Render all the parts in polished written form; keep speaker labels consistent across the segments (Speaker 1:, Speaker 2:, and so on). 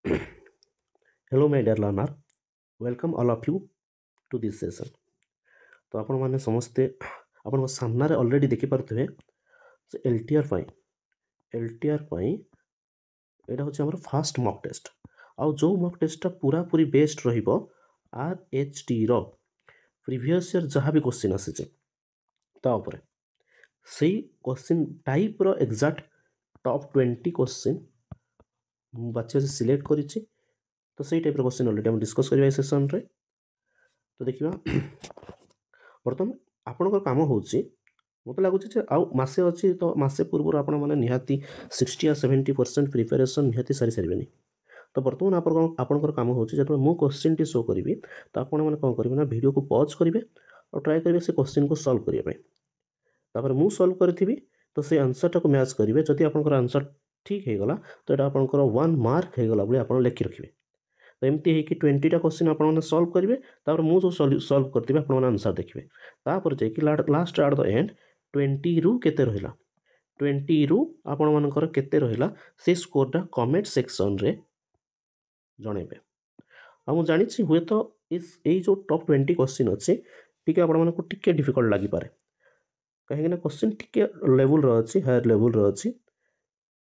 Speaker 1: Hello my dear learner, welcome all of you to this session. तो आपण माने समस्ते आपण सामने ऑलरेडी देखि पारथबे से एलटीआर एटा होची हमर फर्स्ट मॉक टेस्ट आ जो मॉक टेस्ट पूरा पूरी बेस्ड रहिबो आरएचटी रो प्रीवियस ईयर जहां भी क्वेश्चन आसे ता ऊपर सेही क्वेश्चन टाइप रो एग्जैक्ट टॉप 20 क्वेश्चन बाचे सिलेक्ट करिछि तो सही टाइप क्वेश्चन ऑलरेडी हम डिस्कस करबा सेशन रे तो देखिबा बर्तमान आपणकर काम होची मत लगुच मसे अच्छी तो मसे पूर्व आपण मैंने निहाती 60 या 70% प्रिपेरेसन निहाती सारी सारे तो बर्तमान आपणकर काम होची जब मु क्वेश्चन टी शो करी तो आपण मैंने कौन करेंगे ना वीडियो को पॉज करेंगे और ट्राए करेंगे से क्वेश्चन को सॉल्व करने तापर मु सॉल्व करी तो से आंसर टाक मैच करेंगे जदि आपंकर आंसर ठीक हो गला तो यहाँ आपंकर 1 मार्क हो गला बोली आप लिखि रखिए तो एमती है कि 20टा क्वेश्चन आपने सॉल्व करेंगे तापर मु जो सॉल्व करते आप आंसर देखिए तापर जाकि लास्ट एट द एंड 20 रु केते रहिला 20 रु आपण मानकर केते रहिला से स्कोरटा कमेंट सेक्शन रे जणेबे आ मु जानि छि हुए तो इस ए जो टॉप 20 क्वेश्चन अछि टिके आपण मानको टिके डिफिकल्ट लागि पारे कहीं ना क्वेश्चन टिके लेवल रो अछि हायर लेवल रो अछि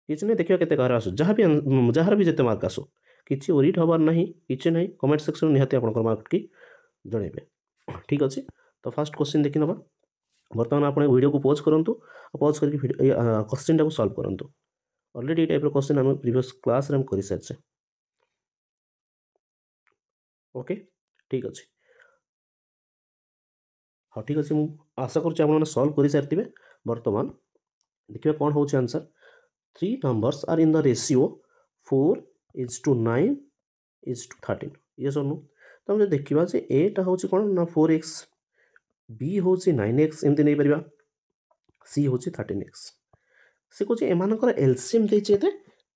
Speaker 1: किछ नै देखियो केते कार आसु जहार भी जते मार्क आसु किछि ओरिट हबार नाही किछि नै कमेंट सेक्शन निहाती आपनकर मार्क की जणेबे ठीक अछि तो फर्स्ट क्वेश्चन देखि नबा बर्तमान आप वीडियो को पॉज करंतु पॉज करके क्वेश्चन टाको सॉल्व करंतु ऑलरेडी ए टाइप क्वेश्चन हम प्रीवियस क्लास रे हम करि सारछे ओके ठीक अछि हाँ ठीक अच्छे मुझे आशा कर सॉल्व कर सारी बर्तमान देखिए कौन हो answer 3 numbers are in the ratio 4:9:13 ये सुनो तो हम देखा जे एटा हूँ कौन ना 4x बी हूँ 9x एमती नहीं पार सी हूँ 13x से कहे एमर एलसीएम देते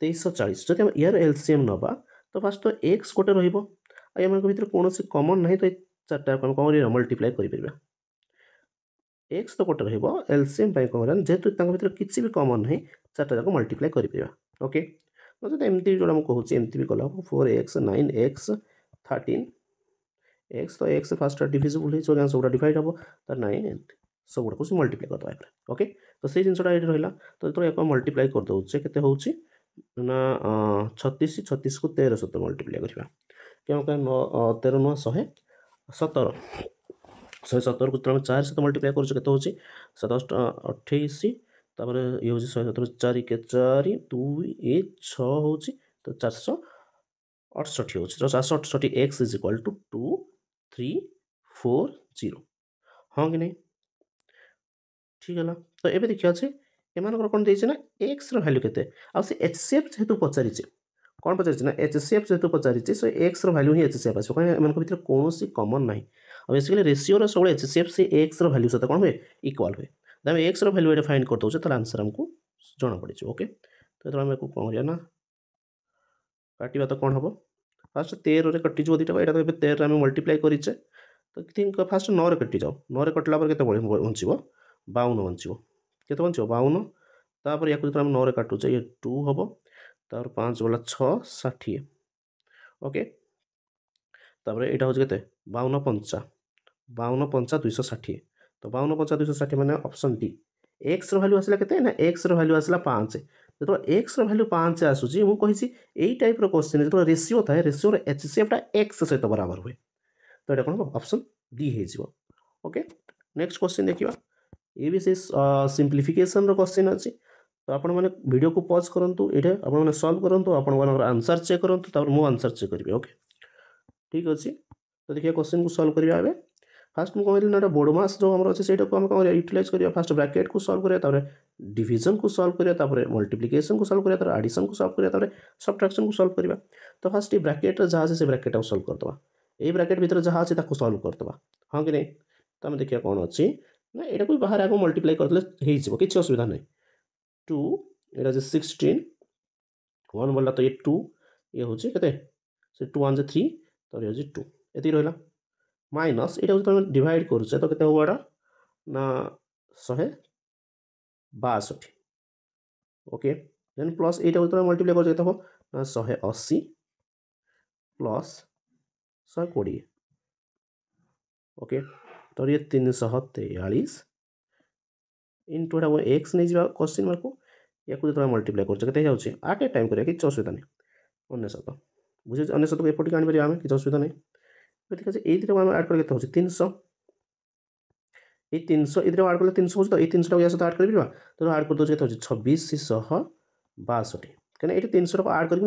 Speaker 1: 2340 जब हम यार एलसीएम नवा तो फास्ट तो एक्स गोटे रम भर कौन कमन ना तो चार्टा कौन मल्टीप्लाई कर एक्स तो गोटे एलसीएम कौन जेहतु भर किसी भी कमन ना चार्टा जाक मल्टीप्लाई कर ओके नचेत एमती जो मुझे एमती भी कला 4x 9x 13x तो एक्स फास्ट डिविजिबल हो सब डिवाइड हम तो 9 एमती सब गुड़ा मल्टीप्लाई करदे ओके तो से जिनसा ये रहा तो जो मल्टीप्लाई करदे के ना 36 36 को 13 सहित मल्टीप्लाई करवा क्यों 13 नुआ 117 117 को 4 सहित मल्टीप्लाई कर 28 तापर ये हूँ 117 4 के 4 2 1 6 हूँ तो 468 हूँ तो 468 एक्स इज इक्वाल टू 2 3 4 0 हाँ कि नहीं ठीक है तो ये देखिए अच्छे एम कौन देना एक्स रैल्यू के एचसीएफ जेहतु पचारि कौन पचारि ना एचसीएफ जेहतु पचारि से एक्स रैल्यू ही एचसीएफ आस कहीं कौन कमन ना बेसिकली रेसीओ सब एचसीएफ से एक्स रैल्यू सहित कौन हुए इक्वाल हुए तो आम एक्स रैल्यू ये फाइंड कर दे तो आंसर आमको जना पड़ी ओके तो ये कौन करना काटा तो कौन हम फास्ट 13 रे कटिज दुटा यहाँ तो 13 आम मल्टीप्लाई करेचे तो थिंक फास्ट 9 रे कटि जाओ 9 रे कटला के बचो 52 बचो के बचो 52 तापर या जो 9 रे काटुचे ये 2 हम तापर 5 गला 6 60 ओके तापर यहाँ हूँ के 52 पंचा 52 पंचा 260 तो 52 पंचा 260 मैंने ऑप्शन डी एक्स रैल्यू आसला के ना एक्स रैल्यू आसला 5 जो एक्स रैल्यू 5 आसूसी मुझे यही टाइप क्वेश्चन जो रेसीओ थाए रेसीओ एचसीएफटा एक्स सहित बराबर हुए तो ये कौन ऑप्शन डी हो ओके नेक्स्ट क्वेश्चन देखिए ये भी से सिंप्लिफिकेशन क्वेश्चन अच्छी तो आपण मैंने वीडियो को पॉज करूँ ये आपने सॉल्व करूँ आप आंसर चेक करूँ मो आंसर चेक करेंगे ओके ठीक अच्छे तो देखिए क्वेश्चन को सॉल्व करिया फास्ट मुझे कहली ना बोडमास जो आम अच्छे से कौन यूटिलाइज करिया फास्ट ब्रैकेट को सॉल्व करिया डिवीजन को सॉल्व करिया मल्टीप्लिकेशन को सॉल्व करिया एडिशन को सॉल्व करिया सब्ट्रैक्शन को सॉल्व करिया तो फास्ट ये ब्रैकेट जहाँ से ब्रैकेट को सॉल्व करदे ये ब्रैकेट भीतर जहाँ अच्छे सॉल्व करदे हाँ कि नहीं तो आम देखिए कौन अच्छी ना यहाँ को बाहर आगे मल्टीप्लाई करदे किसी असुविधा नहीं 2 यहाँ 16 1 बोला तो ये 2 ये हूँ के 2 1 3 तो ये 2 ये रहा माइनस ये जो डिवाइड करुचे तो केटा ना 162 ओके देन प्लस यहाँ जो मल्टीप्लाई कर 180 प्लस 120 ओके तो ये 343 इंटू एटा एक्स नहीं जावा क्वेश्चन मार्क को या जो मल्टीप्लाई करते जाऊँगी आट ए टाइम करा कि असुविधा नहीं 99 बुझे 99 को एपटिक आनी आम कि असुविधा नहीं ठीक अच्छे ये आम आड कर 300 ये 300 ये आड कले 300 हो तो ये 300 को या सहित आड कर तो आड कर दूसरे के 2662 कहीं ये 300 को आड करके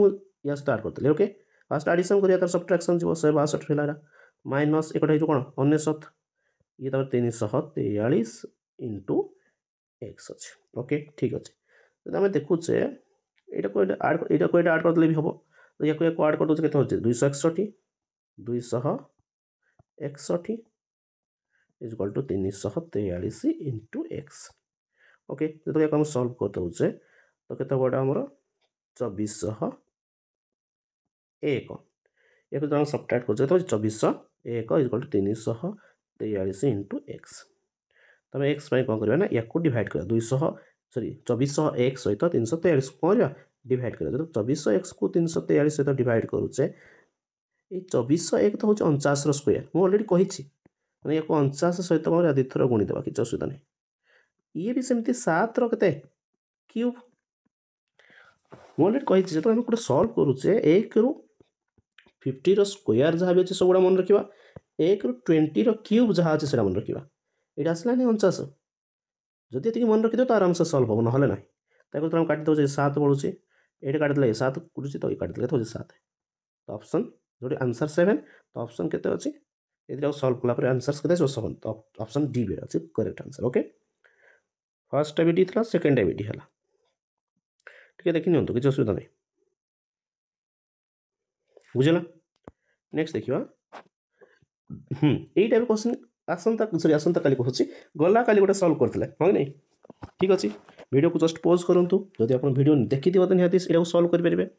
Speaker 1: या सहित आड करते ओके फास्ट आडिशन करिया तार सब्ट्रैक्शन जीव 162 रहा माइनस एक कौन 99 ये 343 इंटू एक्स अच्छे ओके ठीक अच्छे तो आम देखुचे यहाँ को आड करदे भी हम तो या आड कर दूसरे के 261 261 is equal to 343 into x okay जो आम सल्व कर दौचे तो केत बड़ा आमर 2401 एक जो सब्ट्रैक्ट कर 2401 is equal to 343 into x तुम एक्स कौन करना ना या डिवाइड कर 200 सॉरी 2401 सहित 343 कौन करवा डिवाइड कर 2401 को 343 सहित डिवाइड करुचे ये 2401 तो हूँ 49 स्क्वायर मुझे अलरेडी कही मैंने या 49 सहित आदि थर गुणीदेवा किसी असुविधा नहीं ये भी सेमती 7 के क्यूब मुझे अलरेडी कही जो आम गोटे सल्व करुचे 1 रू 50 स्क्वायर जहाँ भी अच्छे सब गुड़ा मन रखा 1 रू 20 क्यूब जहाँ अच्छे से मन रखा ये आसला 49 जदि ये मन रखिद तो आराम से सल्व हम ना ना तुम काटी दे 7 बढ़ुचे ये काटिदे 7 उड़ूँ तो ये काटिदे तो 7 तो ऑप्शन जो आंसर 7 तो ऑप्शन के अच्छे ये सल्व कला आंसर के 7 तो ऑप्शन डी भी अच्छे correct answer okay first time D था सेकेंड टाइम डी है ठीक देखी नि किसी असुविधा नहीं बुझेगा नेक्स्ट देखा यही टाइप क्वेश्चन आसंता सॉरी आसंता काली कहूँ गला काली गोटे सल्व करते हाँ नहीं ठीक अच्छे वीडियो को जस्ट पॉज करूँ जब आप वीडियो देखी तो निहाती यहाँ सल्व करेंगे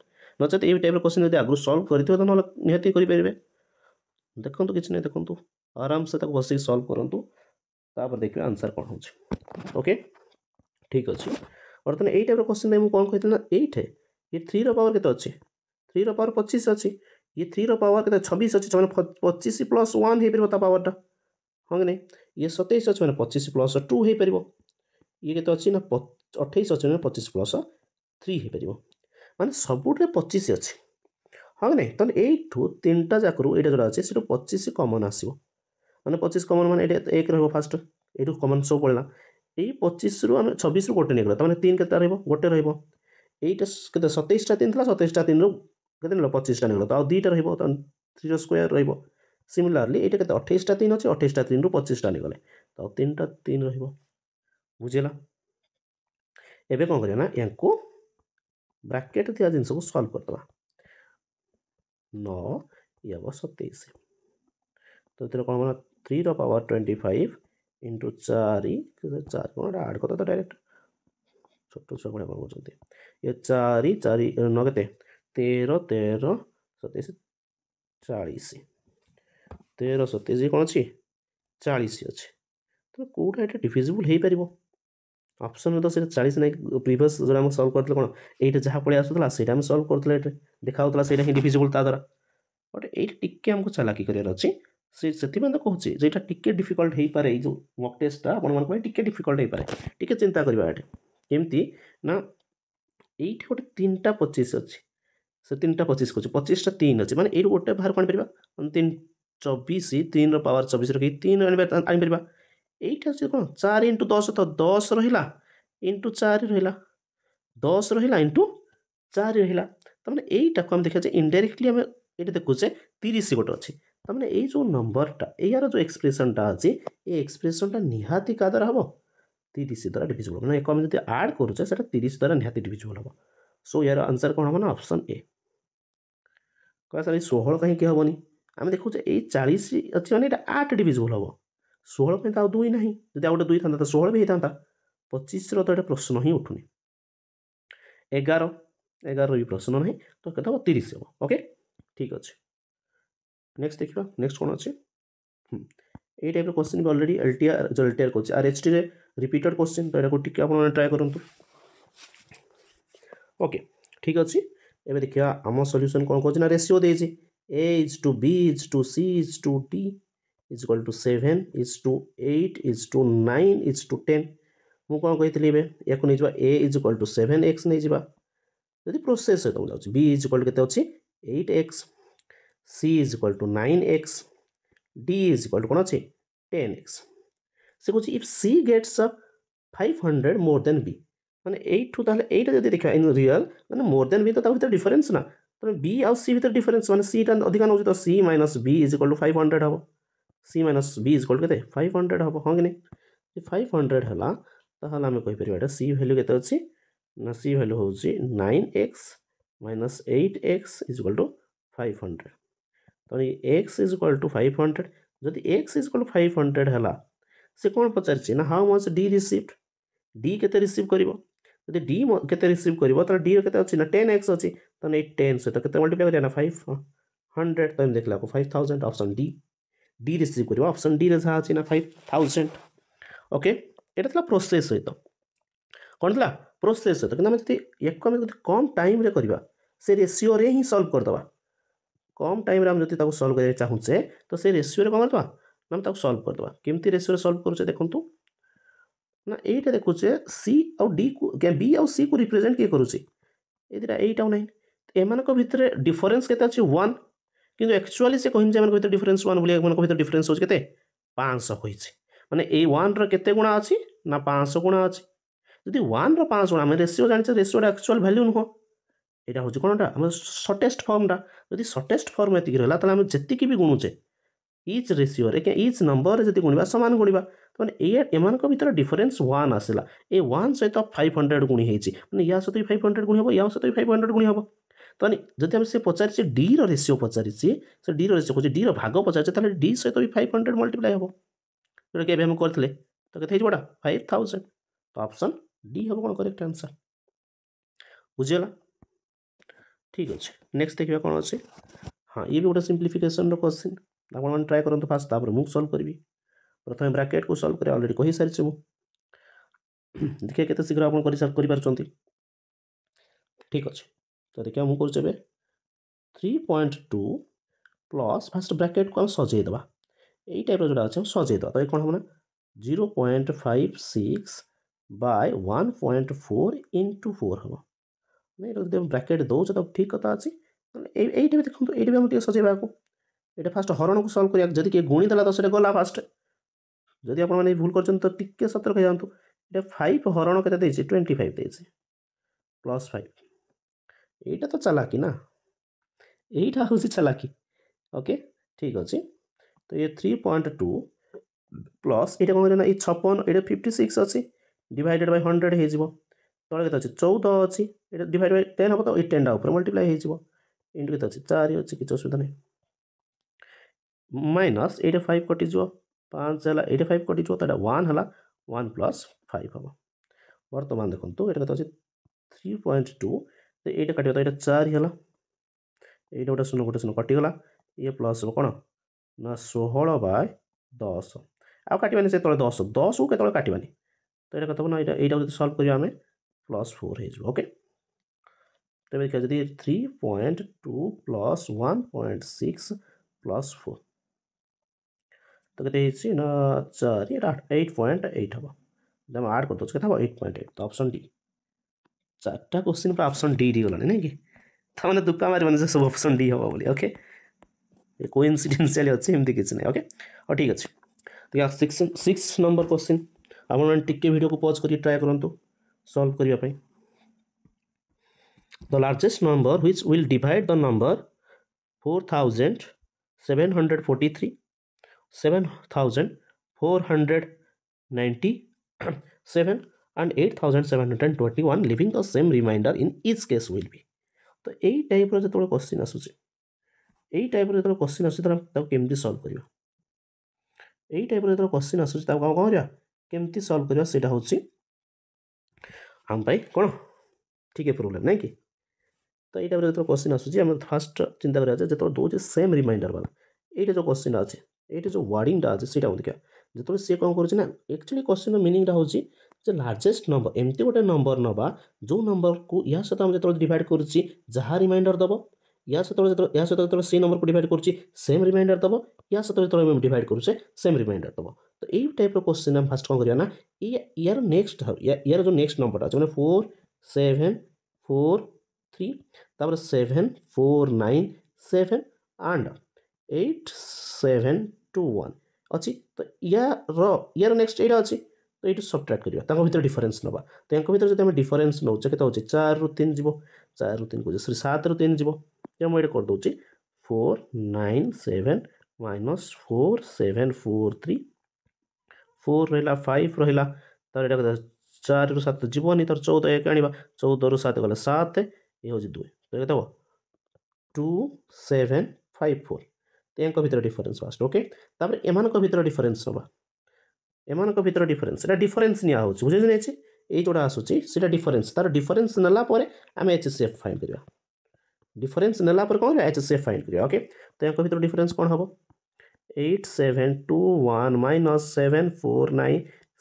Speaker 1: नचेत ये टाइप क्वेश्चन जब आगु सल्व करते तो ना निहाती करेंगे देखो किसी नहीं देखो आराम से बस सल्व करूँ तापर देखिए आंसर कौन हो ओके ठीक अच्छे बर्तमान यही टाइप क्वेश्चन मुझे कौन कहती ना ये 3 रो पावर के अच्छे 3 रो पावर 25 अच्छी ये 3 रो पावर के 26 अच्छी मैंने 25 प्लस 1 हो पावर पावरटा हाँ कि नहीं ये 27 अच्छे मैंने 25 प्लस 2 हो पार ये के अच्छी ना 28 अच्छे मैंने 25 प्लस 3 हो पार माने सबुठे 25 अच्छे हाँ कि नहीं तो यू 3टा जाकू ये जोड़ा अच्छे से 25 कमन आसो मैंने 25 कमन मैंने एक फास्ट यू कमन सब पड़ा यही 25 रू आम 26 रू गोटे नहीं गला 3 के गोटे रहा 27टा 3 था 27टा 3 रू के 25टा नहीं गला तो आईटा रहा 3 स्क्वायर रहा सिमिलारली ये 28टा 3 अच्छे 28टा 3 रू 25टा नहीं गले तो 3टा 3 रुझेगा एवं कौन करना या ब्राकेट थी जिन को सल्व करदे 9 ये हम 27 तो ये कौन बना 3 रो पावर 25 इंटू 4 कौन आड करता तो डायरेक्ट छोट छुआ भाई कौन कर ये 4 4 9 के 13 13 27 40 13 27 कौन अच्छी 40 अच्छे तो कौटा ये डिफिजिबल हो पार ऑप्शन में तो 40 नहीं प्रीवियस जो आम सल्व करते कौन ये जहाँ पड़े आसूला से सल्व करते देखा से ही डिफिजिबल ता द्वारा बट ये टिके आमको चालाकी करार अच्छे से तो कहूँ जो यहाँ टिके डिफिकल्ट हो पाए जो मक टेस्टा आप टिके डिफिकल्ट हो पाए टिके चिंता करवा ये केमती ना ये गोटे 3टा 25 अच्छे से 3टा 25 कहे 25टा 3 अच्छे मैंने ये गोटे बाहर कौन पार 3 24 3 रो पावर 24 रखी 3 आनीपर ये कौन 4 इंटू 10 तो 10 रहा इंटू 4 रहा 10 रहा इंटू 4 रहा तो मैंने यहीटा को आम देखा इनडायरेक्टली आम ये देखुचे 30 गोटे अच्छे तो मैंने ये जो नंबरटा यार जो एक्सप्रेसनटा अच्छे ये एक्सप्रेसनटा निहाती क्या द्वारा हम 30 द्वारा डिविजिबल मैंने आम जो आड करुचे 30 द्वारा निहाती डिविजिबल हम सो यार आंसर कौन हम ना ऑप्शन ए कह सर 16 कहीं हेनी आम देखुचे ये 40 अच्छे मैंने 8 डिविजिबल हम 16 तो दुई ना जब आउ गोटे 2 था तो 16 भी होता 25 तो ये प्रश्न ही उठुनी 11 भी प्रश्न ना तो कहते 30 हम ओके ठीक अच्छे नेक्स्ट देखा नेक्स्ट कौन अच्छे ये टाइप क्वेश्चन भी अलरेडी एलटीआर जो एलटीआर कर आरएचटी रे रिपीटेड क्वेश्चन तो यहाँ टिके आप ट्राए करूँ ओके ठीक अच्छे एवं देखिए आम सल्यूशन कौन कौन रेसीओ देती A is to B is to C is to D is equal to 7 is to 8 is to 9 is to 10 ମୁଁ କ'ଣ କହିଥିଲି ଏବେ ୟାକୁ ନେଇଯିବା A is equal to 7x ନେଇଯିବା ଯଦି ପ୍ରୋସେସ୍ ସହିତ ମୁଁ ଯାଉଛି B is equal to କେତେ ଅଛି 8x C is equal to 9x D is equal to କ'ଣ ଅଛି 10x ସେ କହୁଛି if C gets 500 more than B ମାନେ এইଠୁ ତାହେଲେ এইଟା ଯଦି ଦେଖିବା ଇନ୍ ରିଅଲ୍ ମାନେ ମୋର୍ ଦେନ୍ B ତ ତା ଭିତରେ ଡିଫରେନ୍ସ ନା ତେଣୁ B ଆଉ C ଭିତରେ ଡିଫରେନ୍ସ ମାନେ C ଟା ଅଧିକା ନେଉଛି ତ C minus B is equal to 500 ହେବ C minus B is equal to କେତେ 500 ହେବ ହଁ କି ନାହିଁ 500 ହେଲା ତାହେଲେ ଆମେ କହିପାରିବା ଏଇଟା C ଭ୍ୟାଲ୍ୟୁ କେତେ ଅଛି ନା C ଭ୍ୟାଲ୍ୟୁ ହେଉଛି 9x minus 8x is equal to 500 ତେଣୁ x is equal to 500 ଯଦି x is equal to 500 ହେଲା ସେ କ'ଣ ପଚାରିଛି ନା ହାଉ ମଚ୍ D received D କେତେ ରିସିଭ୍ କରିବ ଯଦି D କେତେ ରିସିଭ୍ କରିବ ତାହେଲେ D ର କେତେ ଅଛି ନା 10x ଅଛି ତାହେଲେ ଏଇ 10 ସହିତ କେତେ ମଲ୍ଟିପ୍ଲାଏ କରିବା ନା 500 ତ ଏମିତି ଦେଖିଲା 5000 ଅପସନ୍ D ରିସିଭ୍ କରିବ ଅପସନ୍ D ରେ ଯାହା ଅଛି ନା 5000 ଓକେ ଏଇଟା ଥିଲା ପ୍ରୋସେସ୍ ସହିତ କ'ଣ ଥିଲା ପ୍ରୋସେସ୍ ସହିତ କିନ୍ତୁ ଆମେ ଯଦି ୟାକୁ ଆମେ ଯଦି କମ୍ ଟାଇମ୍ରେ କରିବା ସେ ରେସିଓରେ ହିଁ ସଲ୍ଭ କରିଦେବା କମ୍ ଟାଇମ୍ରେ ଆମେ ଯଦି ତାକୁ ସଲ୍ଭ କରିବାକୁ ଚାହୁଁଛେ ତ ସେ ରେସିଓରେ କ'ଣ କରିଦେବା ନା ଆମେ ତାକୁ ସଲ୍ଭ କରିଦେବା କେମିତି ରେସିଓରେ ସଲ୍ଭ କରୁଛେ ଦେଖନ୍ତୁ ନା এইটা দেখুছে সি ଆଉ ডি কু বি ଆଉ সি কু রিপ্রেজেন্ট কিଏ କରୁଛି এই দুটা 8 ଆଉ 9 এମାନଙ୍କ ভিতরে ডিফরেন্স কেতে আছে 1 কিন্তু एक्चुअली से কহিম যে এମାନଙ୍କ ভিতরে ডিফরেন্স 1 বলি এମାନଙ୍କ ভিতরে ডিফরেন্স হচ্ছে কেতে 500 কইছে মানে এই 1 র কেতে গুণা আছে না 500 গুণা আছে যদি 1 র 5 গুণা আমি রেশিও জানিছে রেশিওর एक्चुअल ভ্যালু নহ এটা হচ্ছে কোনটা আমার শর্টেস্ট ফর্মটা যদি শর্টেস্ট ফর্ম এতিকি রহলা তাহলে আমি যেতিকি বি গুণুছে ইচ রেশিওরে কে ইচ নম্বরে যদি গুণিবা সমান গুণিবা মানে এମାନଙ୍କ ভিতরে ডিফরেন্স 1 আসিলা এই 1 সହିତ 500 গুণি ହେଇଛି মানে ୟା ସହିତ 500 ଗୁଣି ହେବ ୟା ସହିତ 500 ଗୁଣି ହେବ ତାହେଲେ ଯଦି ଆମେ ସେ ପଚାରିଛି D ର ରେସିଓ ପଚାରିଛି ସେ D ର ରେସିଓ କହୁଛି D ର ଭାଗ ପଚାରିଛି ତାହେଲେ D ସହିତ ବି 500 ମଲ୍ଟିପ୍ଲାଏ ହେବ ଯୋଉଟା କି ଏବେ ଆମେ କରିଥିଲେ ତ କେତେ ହେଇଯିବ ଏଟା 5000 ତ ଅପସନ୍ D ହେବ କ'ଣ କରେକ୍ଟ ଆନ୍ସର ବୁଝିଗଲା ଠିକ୍ ଅଛି ନେକ୍ସଟ ଦେଖିବା କ'ଣ ଅଛି ହଁ ଇଏ ବି ଗୋଟେ ସିମ୍ପ୍ଲିଫିକେସନର କ୍ୱେଶ୍ଚିନ୍ ଆପଣମାନେ ଟ୍ରାଏ କରନ୍ତୁ ଫାଷ୍ଟ ତାପରେ ମୁଁ ସଲ୍ଭ କରିବି प्रथम ब्राकेट को सॉल्व करे ऑलरेडी कहि सारिछु देखिए केते शीघ्र आपण करि पारछंती ठीक अछि तो देखिए मु करछबे 3.2 प्लस फर्स्ट ब्रैकेट को हम सजेई दबा एई टाइप रो जोडा अछि हम सजेई दबा तो ए कोन हमना 0.56 बाय 1.4 into 4 हबो नै रो दे ब्रैकेट दो छ तो ठीक कथा अछि एई टाइप देखंतु एई टाइप हम टे सजेबा को एटा फर्स्ट हरण को सॉल्व करिया जदी के गुणी दला तो सेटा गला फास्ट जदि आपण माने भूल करछन तो टिके सतर्क हो जांतु एटा 5 हरण केते देछि 25 देछि प्लस 5 एटा तो चालाकी ना एटा होसी चालाकी ओके ठीक अछि तो ये 3.2 प्लस एटा कोन ना 56 एटा 56 अछि डिवाइडेड बाय 100 हे जिवो तळे केते अछि 14 अछि एटा डिवाइड बाय 10 हबो तो 10 टा ऊपर मल्टीप्लाई हे जिवो इनटू केते अछि 4 अछि किछ असुविधा नै माइनस एटा 5 कटि जिवो 5 है 85 कटि जो 1 है 1 प्लस 5 हम बर्तमान देखो ये कत 3.2 तो ये कट तो ये 4 है ये गोटे शून्य कटिगला ये प्लस हम कौन ना 16 बाय 10 आउ काटवानी से 10 10 को केत काटवानी तो ये कत ना यहाँ सल्व करिया आम प्लस 4 हो ओके तो देखिए जदि 3.2 प्लस 1.6 प्लस 4 तो कहते ना 4 8.8 हम जब आड कर दे 8.8 तो ऑप्शन डी 4टा क्वेश्चन पर ऑप्शन डी डी गला नहीं कि मैंने दुका मार मैंने सब ऑप्शन डी हम बोली ओके कोइंसिडेंशियली अच्छे एमती किसी नहीं ओके और ठीक अच्छे देखिए 6 नंबर क्वेश्चन आप टिके वीडियो को पॉज करिए ट्राई करंतु सॉल्व करने the largest number which will divide the number 4743 7497 and 8721 leaving the same remainder in each case will be तो यही टाइप जो क्वेश्चन आसूँ यही टाइप जो क्वेश्चन आसूँ केमती सॉल्व करवा यही टाइप जो क्वेश्चन आसूँ कौन करवा केमती सॉल्व करवा सेटा होची हम पाई कौन ठीक है प्रोब्लेम नहीं कि तो ये टाइप जो क्वेश्चन आसूँ आम फास्ट चिंता करा जो दौर सेम रिमाइंडर वाला ये जो क्वेश्चन अच्छे ये जो वार्डिंगटा अच्छे से देखिए जो सी कौन कर एक्चुअली क्वेश्चन मीनिंगटा हूँ जो लार्जेस्ट नंबर एमती गोटे नंबर नवा जो नंबर को या सहित हम जो डिवाइड करुच्ची जहाँ रिमाइंडर दब या सहित सी नंबर को डिवाइड करुच्ची सेम रिमाइंडर दब या सहित डिवाइड करुचे सेम रिमाइंडर दब तो यही टाइप क्वेश्चन आम फास्ट कौन करना यार नेक्स्ट यार जो नेक्स्ट नंबर अच्छे मैंने 4 7 4 3 तापर 7 4 9 7 एंड 8 7 2 1 अच्छी तो यार नेक्स्ट यहाँ अच्छी तो ये सब्ट्राक्ट करवा भर डिफरेन्स ना तो यहाँ भर जो डिफरेन्स नौचे के 4 रु 3 जीव 4 रु 3 को 7 रु 3 जीव तो मुझे करदे 4 9 7 माइनस 4 7 4 3 4 रहा 5 रहा तर यहाँ 4 रु 7 जीवन तर 14 एक आने 14 रु 7 गला 7 ये हूँ 2 तो ये 2 7 5 4 तो यहाँ भर डिफरेन्स फास्ट ओके तापर एमान भर डिफरेन्स ना एमान भर डिफरेन्स निया हो बुझे नहीं ये जोड़ा आसूसी सीटा डिफरेन्स तार डिफरेन्स नेला आम HCF फाइंड करवा डिफरेन्स नेला कौन HCF फाइंड करवा ओके तो यहाँ भर डिफरेन्स कौन हम 8 7 2 1 माइनस 7 4 9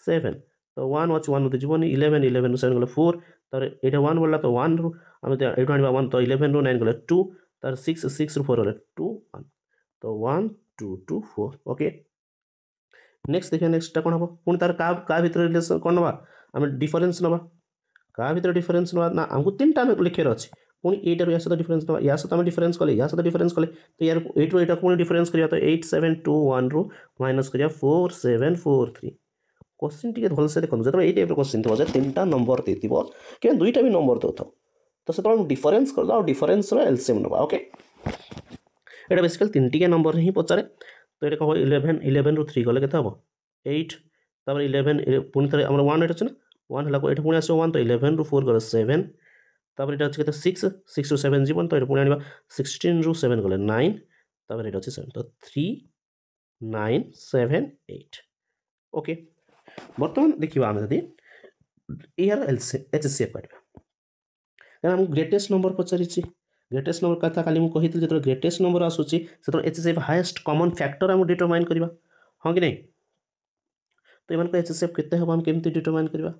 Speaker 1: 7 तो 1 अच्छे 1 जीवन 11 11 7 गले 4 तर ये 1 बोला तो 1 रु आम ये 1 तो 11 रु 9 गले 2 तर 6 6 रु 4 गले 2 1 तो 1 2 2 4 ओके नेक्स्ट देखिए नेक्स्ट कौन हम पुणी तार का भर रिलेसन कौन ना आम डिफरेन्स ना का भर डिफरेन्स ना आमको 3टा लिखार अच्छे पुणी एटार या सहित डिफरेन्स ना या सहित आम डिफरेन्स कले या सहित डिफरेन्स कले तो यार एट्रु एटा पुणी डिफरेन्स करिया तो 8 7 2 1 रु माइनस करिया 4 7 4 3 क्वेश्चन टी भलसे देखो जो ये टाइप क्वेश्चन थो 3टा नंबर दे कि 2टा भी नंबर दे तो से डिफरेन्स कर दो डिफरेन्स एलसीएम ना ओके ये बेसिकली 3टिया नंबर ही पचारे तो ये कौन 11 11 रु 3 गले के 8 तापर 11 पुणी थे आम 1 अच्छे ना 1 है ये पुणी आस 1 तो 11 रु 4 गले 7 तापर ये अच्छे 6 6 रु 7 जीवन तो ये पुणी आने 16 रु 7 गले 9 तापर ये अच्छे 7 तो 3 9 7 8 ओके बर्तमान देखा आम जदि यार HCF काटा क्या ग्रेटेस्ट नंबर पचारि ग्रेटेस्ट नंबर कथा काली मुझे जो ग्रेटेस्ट नंबर आसूसी से HCF हाएस्ट कॉमन फैक्टर आम डिटरमाइन करवा हाँ कि नहीं तो ये HCF केते हम आम केमती डिटरमाइन करवा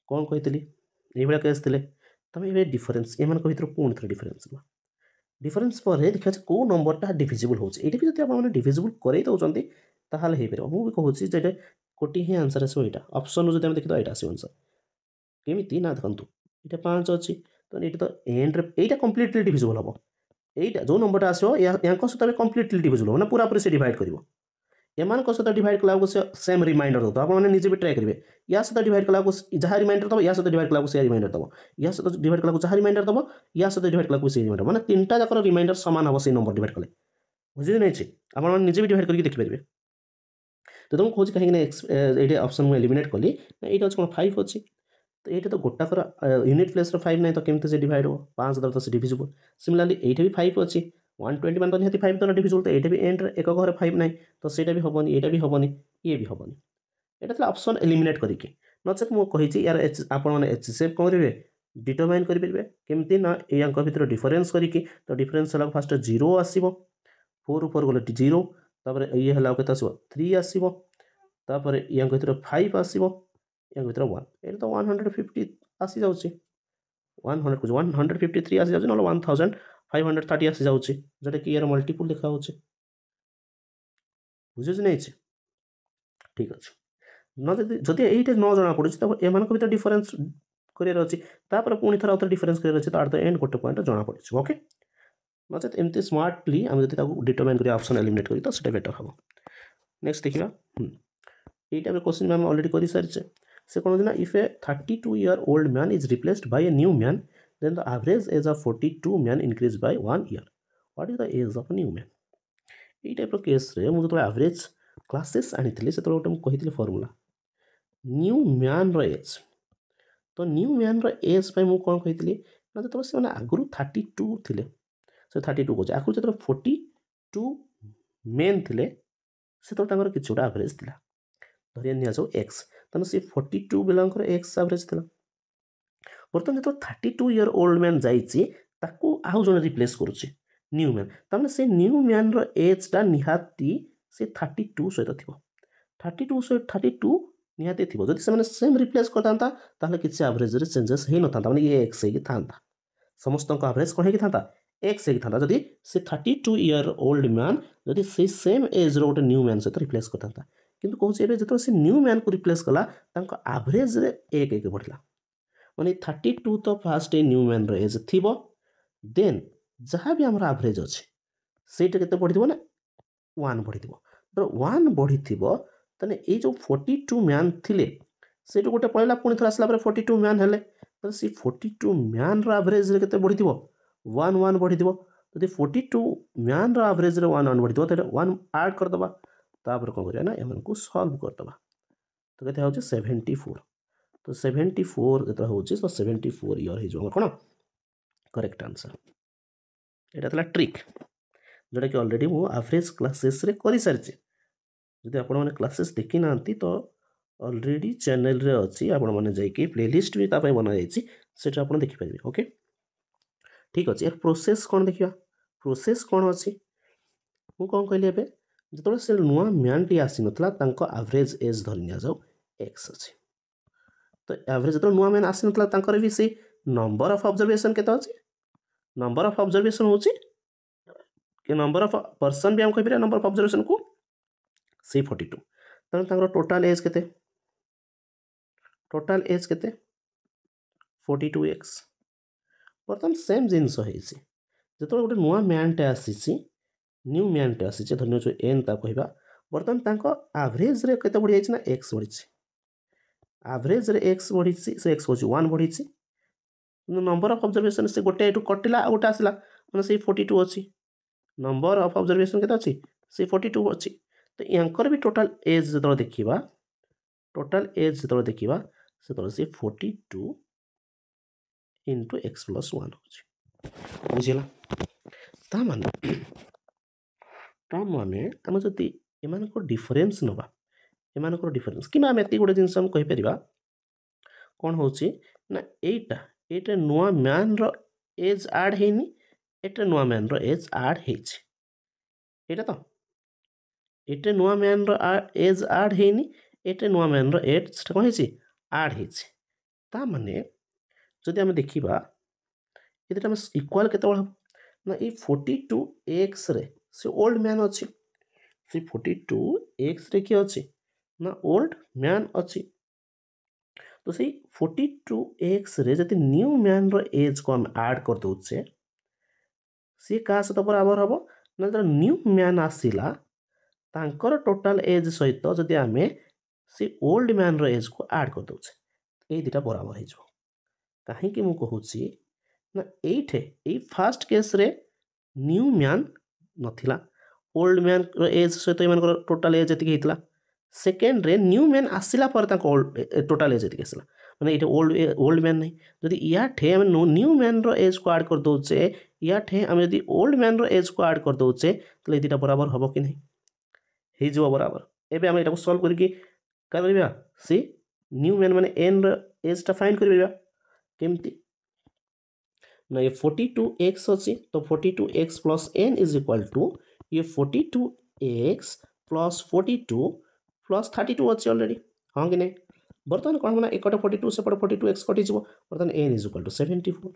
Speaker 1: कौन कही ये केस थे तुम ये डिफरेन्स एम भर पुणी थे डिफरेन्स डिफरेन्स पर देखा कौ नंबरटा डिविजिबल होती भी जब आप डिविजिबल कर दौरान ताल हो पार मुझे कहूँ जे गोटे ही आंसर आसो यहाँ ऑप्शन जो देखा यहाँ आसो आंसर केमी ना देखो ये 5 अच्छी तो ये तो एंड यहाँ कम्प्लीटली डिविजिबल हम यहाँ जो नंबरटा आसो या सहित कम्प्लीटली डिविजिबल ना पूरा पूरी से डिवाइड कर एमान सहित डिवाइड कला सेम रिमाइंडर दो आप निजे भी ट्राए करेंगे या सहित डिवाइड कला जहाँ रिमाइंडर दब या सहित डिवाइड कला से रिमाइंडर दब या सहित डिवाइड कला जहाँ रिमाइंडर दब या सहित डिवाइड कला से रिमाइंडर मैंने 3टा जाक रिमाइंडर सामान हम से नंबर डिवाइड कले बुझे नहीं आप निजे भी डिवाइड करके देखिपारे तो तुमको कहूँ कहीं ये ऑप्शन मुझे एलिमिनेट कली ये अच्छे कौन 5 अच्छी तो ये तो गोटाकर यूनिट प्लेस 5 ना तो केमती से डिवाइड हो 5 द्वारा तो से डिविजिबल सिमिलारली ये भी 5 अच्छी 120 मान तो निहाती 5 द्वारा डिविजिबल तो ये भी एंड एक घर 5 ना तो सहीटा भी हेनी ये भी हेनी ये भी हेनी यहाँ ऑप्शन एलिमिनेट करके नचेत मुझे यार आपने HCF कौन करेंगे डिटरमाइन करेंगे केमती ना या भर डिफरेन्स करके तो डिफरेन्स है फास्ट 0 आसो 4 रू 4 गले 0 तापर ये है के 3 आसो तापर या भर 5 आसो या भर 1 ये तो 150 आसी जाऊँगी 153 आसी जाऊँगी ना 1530 आसी जाऊँगी जोटा कि यार मल्टीपल देखा बुझे नहीं ठीक अच्छे न जदि ये न जना पड़ी तो एम भर डिफरेन्स कर पुणी थर आउ डिफरेन्स कर एट द एंड गोटे पॉइंट जना पड़ी ओके नचेत एमती स्मार्टली आम जब डिटरमाइन कर ऑप्शन एलिमिनेट करी तो सीटा बेटर हम नेक्स्ट देखा ये टाइप क्वेश्चन आम अलरेडी कर सारी से कौन ना if A 32 year old man is replaced by a new man then the average age of 42 man increase by 1 year what is the age of a new man ये type case रे मुझे जो average classes आनी से गोटे मुझे formula new man as तो new man as मुझे कौन कही ना जो से आगुरी 32 थे से 32 कहे आगुरी जो 42 मेन थे से कि गोटे एवरेज था धरिया नि एक्स तेना सी 42 बिलंग एक्स एवरेज था बर्तमान जो 32 year old मैन जाकू आउ जन रिप्लेस करुचे न्यू मैन तमें से न्यू मैन एजटा निहाती से 32 सहित थी 32 सहित 32 निहाती थी जदि से सेम रिप्लेस करता किसी एवरेज चेंजेस हो ना था ये एक्स था समस्त एवरेज कौन होता एक्स होता जदि से 32 ईयर ओल्ड मैन जदि से सेम एज रो गोटे न्यू मैन सहित रिप्लेस करता किंतु कहूँ जो से न्यू मैन को रिप्लेस कला एवरेज रे एक एक बढ़ला माने 32 तो fast a new man age थी देन जहाँ भी आम एवरेज अच्छे सेटा के बढ़ी ना 1 बढ़ी तो 1 बढ़ी तेने ये जो 42 मैन थिले से गोटे पड़ा पुणी थोड़ा आसला 42 मैन हेले तो सी 42 मैन एवरेज रे केते बढ़ी 1 1 बढ़ी जदि 42 मैन एवरेज रे 1 1 बढ़ी तो 1 ऐड करदबा तापर कौन करिया ना एमन को सॉल्व करदबा तो केते होची 74 तो 74 जेता होची तो 74 ईयर हे जो कोन करेक्ट आंसर एटा तला ट्रिक जोटा कि ऑलरेडी मु एवरेज क्लासेस रे करि सारछि जदि आपण माने क्लासेस देखि नांती तो ऑलरेडी चैनल रे अछि आपण माने जाई कि प्लेलिस्ट भी ता पय बना जाईछि सेटा आपण देखि परिबे ओके ठीक अछि यार प्रोसेस कोन देखिबा प्रोसेस कोन अछि मु कोन कहली एबे जतोले से नुआ म्यान टी आसी नथला तांको एवरेज एज धरनिया जाऊ x अछि तो एवरेज जतोले नुआ म्यान आसी नथला तांकर भी से नंबर ऑफ ऑब्जर्वेशन केता अछि नंबर ऑफ ऑब्जर्वेशन होछि कि नंबर ऑफ पर्सन भी हम कहि नंबर ऑफ ऑब्जर्वेशन को से 42 तन तांकर टोटल एज केते 42x बर्तमान सेम जिनस होइछि जतोले गोटे नुआ म्यानटे आसीछि न्यू म्यानटे आसीछि धन्य जो n ता कहबा बर्तमान तांको एवरेज रे केते बढ़ि जाइछि ना x बढ़िछि एवरेज रे x बढ़िछि से x होछि 1 बढ़िछि नंबर ऑफ ऑब्जर्वेशन से गोटे एटू कटिला गोटे आसला माने से 42 अछि नंबर ऑफ ऑब्जर्वेशन केते अछि से 42 अछि तो यांकर भी टोटल एज जतोले देखिबा से 42 इंटू x प्लस 1 होछि बुझिला ता माने हम जति एमान को डिफरेंस नबा एमान को डिफरेंस कि हम एति गोटे जिंस हम कहि परिबा कोन होछि ना एटा नुआ मैन रो एज ऐड हेनी एटा नुआ मैन रो एज ऐड हेछि एटा तो एटा नुआ मैन रो एज ऐड हेनी एटा नुआ मैन रो एज कोन हेछि ऐड हेछि ता माने जदि हम देखिबा एटा हम इक्वल केते बळ ना ए 42x रे से ओल्ड मैन अछि से 42x रे कि अछि ना ओल्ड मैन अछि तो से 42x रे जति न्यू मैन रो एज को हम ऐड कर दोछे से का सहित बराबर हबो ना जो न्यू मैन आसिला तांकर टोटल एज सहित जति आमे से ओल्ड मैन रो एज को ऐड कर दोछे ए दिटा बराबर हे जो काहे कि मु कहूची ना एठे ए फर्स्ट केस रे न्यू मैन नथिला ओल्ड मैन रो एज सहित एमान टोटल एज एति हेतला सेकेंड रे न्यू मैन आसिला पर ताको टोटल एज एति आसिला माने एठे ओल्ड मैन नहीं जदि याठे हम न्यू मैन रो एज को ऐड कर दोचे याठे हम यदि ओल्ड मैन रो एज को ऐड कर दोचे तले ए दिटा बराबर हबो कि नहीं हे जो बराबर एबे हम एटा को सॉल्व करके का करबा सी न्यू मैन माने n रो एज टा फाइंड करबा केमती ना ये 42x अछि तो 42x plus n is equal to ये 42x प्लस 42 प्लस 32 अछि ऑलरेडी हां कि नहीं बर्तमान कोन माने एकटा 42 से 42x कटि जिवो बर्तमान n इज इक्वल टू 74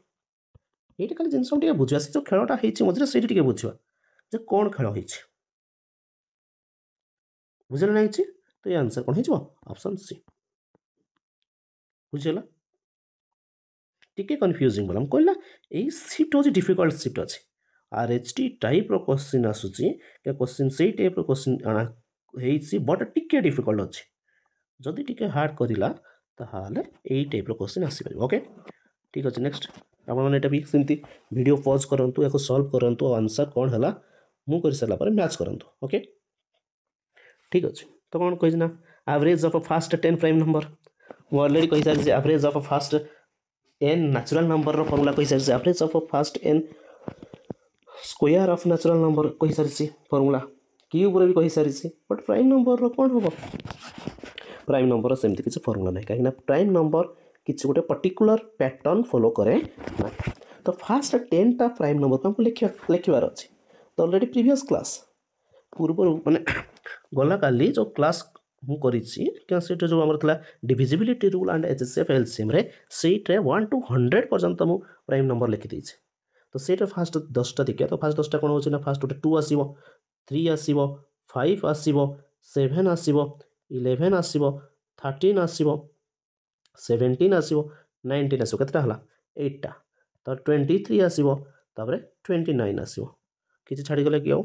Speaker 1: एटा खाली जिंस टिके बुझिया से जो खेलटा हेछि मझरे सेठी टिके बुझिवा जे कोन खेल हेछि बुझल नै छि तो ये आंसर कोन हेजिवो ऑप्शन सी बुझला टिके कंफ्यूजिंग बोलम कहला ए शिफ्ट होछि डिफिकल्ट शिफ्ट अछि आरएचटी टाइप रो क्वेश्चन आसुछि के क्वेश्चन सेही टाइप रो क्वेश्चन आना हेछि बट टिके डिफिकल्ट अछि जदि टिके हार्ड करिला ताहाले एई टाइप रो क्वेश्चन आसी परिबो ओके ठीक अछि नेक्स्ट आपण माने एटा भी सिंती वीडियो पॉज करंतु एको सॉल्व करंतु आंसर कोन हला मु करि सरला पर मैच करंतु ओके ठीक अछि तो कोन कहि ना average of a first 10 prime number मु ऑलरेडी कहि सारि average of a first n natural number रो फार्मूला कहि सारि average of a first n square of natural number कहि सारि फार्मूला क्यूब रो भी कहि सारि बट प्राइम नंबर रो कोन होबो प्राइम नंबर सेमति किछ फार्मूला नै काहे ना प्राइम नंबर किछ गोटे पर्टिकुलर पैटर्न फॉलो करे ना तो फर्स्ट 10 टा प्राइम नंबर को हमको लिखिबार अछि तो ऑलरेडी प्रीवियस क्लास पूर्व माने गला काली जो क्लास मु करिछि क्या सेट जो हमर थला divisibility rule and HCF LCM रे सेट रे 1 to 100 पर्यंत मु प्राइम नंबर लिखि दैछि तो सेटा फास्ट 10टा देखिए तो फास्ट 10टा कौन होची ना फास्ट गोटे 2 आसीबो 3 आसीबो 5 आसीबो 7 आसीबो 11 आसीबो 13 आसीबो 17 आसीबो 19 आसीबो केतेटा हला 8टा तो 23 आसीबो तापरे 29 आसीबो किछि छाडी गले कि आउ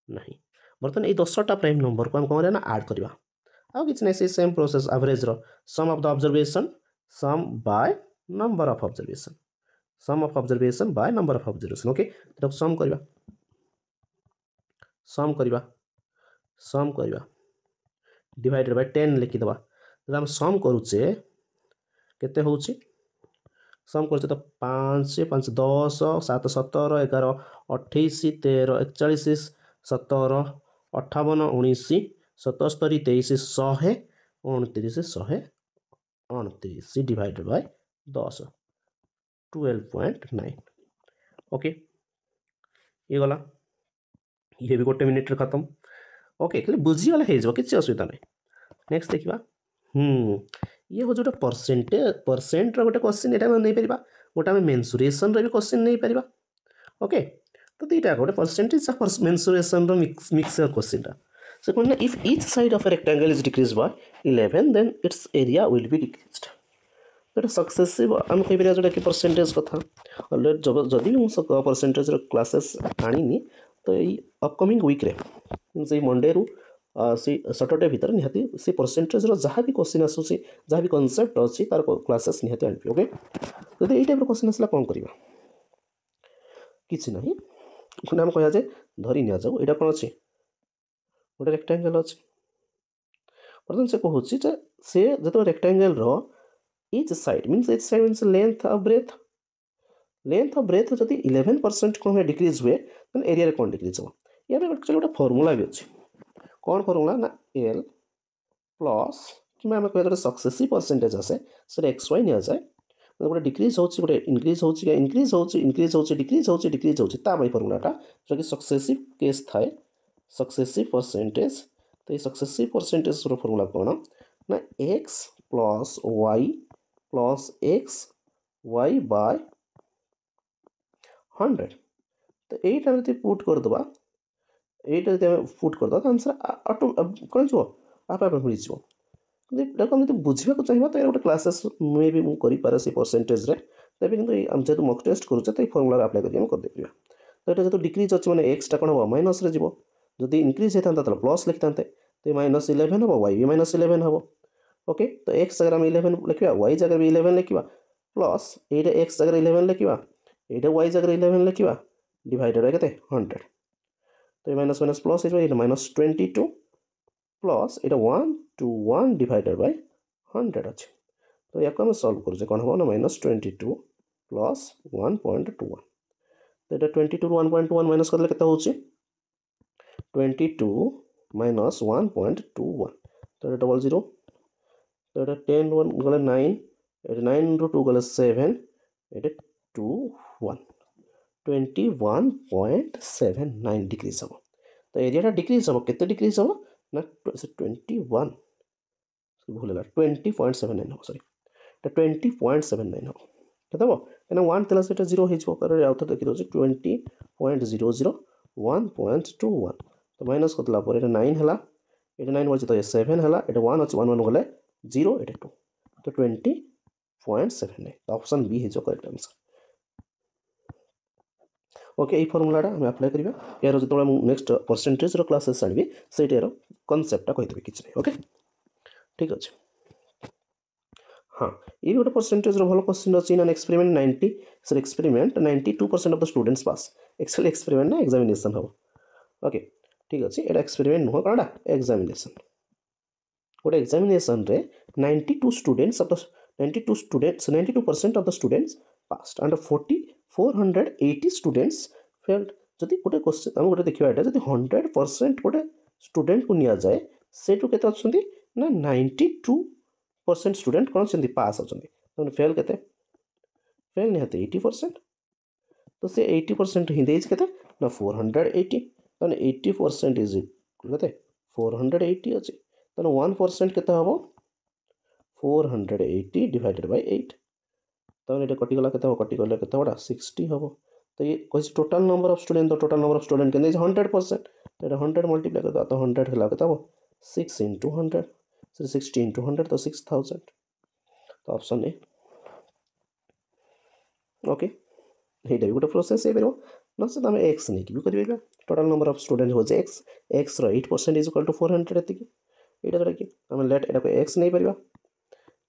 Speaker 1: नहीं बर्तमान ए 10टा प्राइम नंबर को हम कोन ना ऐड करबा आउ किछि नै से सेम प्रोसेस एवरेज रो sum of the observation sum by number of observation sum of observation by number of observation okay तो सम करबा सम करबा डिवाइडेड बाय 10 लिखि दबा तो हम सम करूचे केते होउची सम करछे तो 5 5 10 7 17 11 28 13 41 17 58 19 77 23 100 29 129 डिवाइडेड बाय 10 12.9 ओके ये गला ये भी गोटे मिनिट रे खत्म ओके खाली बुझी गला हे जो किछि असुविधा नै नेक्स्ट देखिबा ये हो जोटा परसेंट रो गोटे क्वेश्चन एटा नै परिबा गोटा हम मेंसुरेशन रो भी क्वेश्चन नै परिबा ओके तो दीटा गोटे परसेंटेज ऑफ मेंसुरेशन रो मिक्सर क्वेश्चन टा सो कोन if each side of a rectangle is decreased by 11 then its area will be decreased तो सक्सेसिव हम कहि परिया जोटा कि परसेंटेज कथा ऑलरेडी जदी हम परसेंटेज रो क्लासेस आनिनी तो ये अपकमिंग वीक रे से मंडे रु से सैटरडे भीतर निहाती से परसेंटेज रो जहाँ भी क्वेश्चन आसुसी जहाँ भी कॉन्सेप्ट अछि तार क्लासेस निहाती आनबी ओके जदी एई टाइप रो क्वेश्चन आसला कोन करिबा किछि नाही पुन हम कहया जे धरि निया जाऊ एटा कोन अछि गोटे रेक्टेंगल अछि प्रथम से कहूछि जे से जतो rectangle row each side means length of breadth जदी 11% को हमें डिक्रीज हुए then एरिया रे कोन डिक्रीज हो या में एक्चुअली गोटे फार्मूला भी अछि कौन फार्मूला ना l प्लस कि मैं कहते सक्सेसिव परसेंटेज आसे से एक्स वाई निया जाए गोटे डिक्रीज होची गोटे इंक्रीज होची डिक्रीज होची ता बाय फार्मूलाटा जो कि सक्सेसिव केस थाए सक्सेसिव परसेंटेज तो ये सक्सेसिव परसेंटेज रो फार्मूला कोन ना x plus y plus x y by 100 तो एटा जति पुट कर दबा एटा जति पुट कर दबा तो आंसर ऑटो कोन जो आप मिल जिवो देखो हम बुझिबा को चाहिबा तो गोटे क्लासेस मे भी मु करि पारे से परसेंटेज रे तबे किंतु हम जेतु मॉक टेस्ट करूचे तो फार्मूला अप्लाई करि हम कर देबिया तो एटा जेतु डिक्रीज अछि माने x टा कोन हो माइनस रे जिवो जदि इंक्रीज हेतांता तो प्लस लिखतांते तो माइनस 11 हो y भी माइनस 11 हो ओके तो x जगह हम 11 लिखिबा y जगह भी 11 लिखिबा प्लस एटा x जगह 11 लिखिबा एटा y जगह 11 लिखिबा डिवाइडेड बाय केते 100 तो माइनस माइनस प्लस हो एटा minus 22 plus iota 1 to 1 divided by 100 अछि तो याको हम सॉल्व करू कोन हो ना माइनस 22 प्लस 1.21 तो एटा 22 ରୁ 1.21 माइनस करले केते होछि 22 माइनस 1.21 तो एटा डबल 0 तो एटा 10 1 गले 9 एटा 9 ରୁ 2 गले 7 एटा 2 1 21.79 डिक्रीज हो तो एरिया डिक्रीज हो केते डिक्रीज हो ना 21 भूल है 20.79 हो सॉरी 20.79 हो केते हो एना 1 तला सेटा 0 हे जो करे आउट देखि दो 20.00 1.21 तो माइनस करला पर एटा 9 हला एटा 9 बजे तो 7 हला एटा 1 अछि 1 1 गले 0 एटा 2 तो 20.79 ऑप्शन बी हे जो करेक्ट आंसर ओके ये फार्मूलाटा हम अप्लाई करिबा यार जतोला नेक्स्ट परसेंटेज रो क्लासेस आनिबी सेटेरो कांसेप्टटा कहि देबे किछ नै ओके ठीक अछि हां ये गोटे परसेंटेज रो भलो क्वेश्चन अछि in experiment 90 sir experiment 92% of the students pass actually experiment ना एग्जामिनेशन हो ओके ठीक अछि एटा एक्सपेरिमेंट नो काडा एग्जामिनेशन गोटे एग्जामिनेशन रे 92% of the students passed and 480 students failed जदि गोटे क्वेश्चन हम गोटे देखिबा एटा जदि 100% गोटे स्टूडेंट को निया जाए सेटु केते अछंती ना 92% स्टूडेंट कोन छंती पास अछंती तो फेल केते फेल निहते 80% तो से 80% हि देज केते ना 480 तो 80% इज केते 480 अछि तो 1% केते हबो 480 डिवाइडेड बाय 8 तो एटा कटि गला केते हो कटि गले केते बडा 60 हबो तो ये कौन टोटल नंबर ऑफ स्टूडेंट तो टोटल नंबर ऑफ स्टूडेंट के 100% तो 100 मल्टीप्लाई कर तो 100 है कितना वो 6 इंटू 100 60 इंटू 100 तो 6000 तो ऑप्शन ए ओके এইটা भी गोटे प्रोसेस ହେଇପାରିବ ନଚେତ ଆମେ x ନେଇକି ବି କରିପାରିବା ଟୋଟାଲ ନମ୍बर ଅଫ୍ ଷ୍ଟୁଡେଣ୍ଟ ହେଉଛି x ର 8% ଇଜ ଇକ୍ୱାଲ୍ ଟୁ 400 ଏତିକି ଏଇଟା ଯୋଉଟା କି ଆମେ ଲେଟ୍ ଏଟାକୁ x ନେଇପାରିବା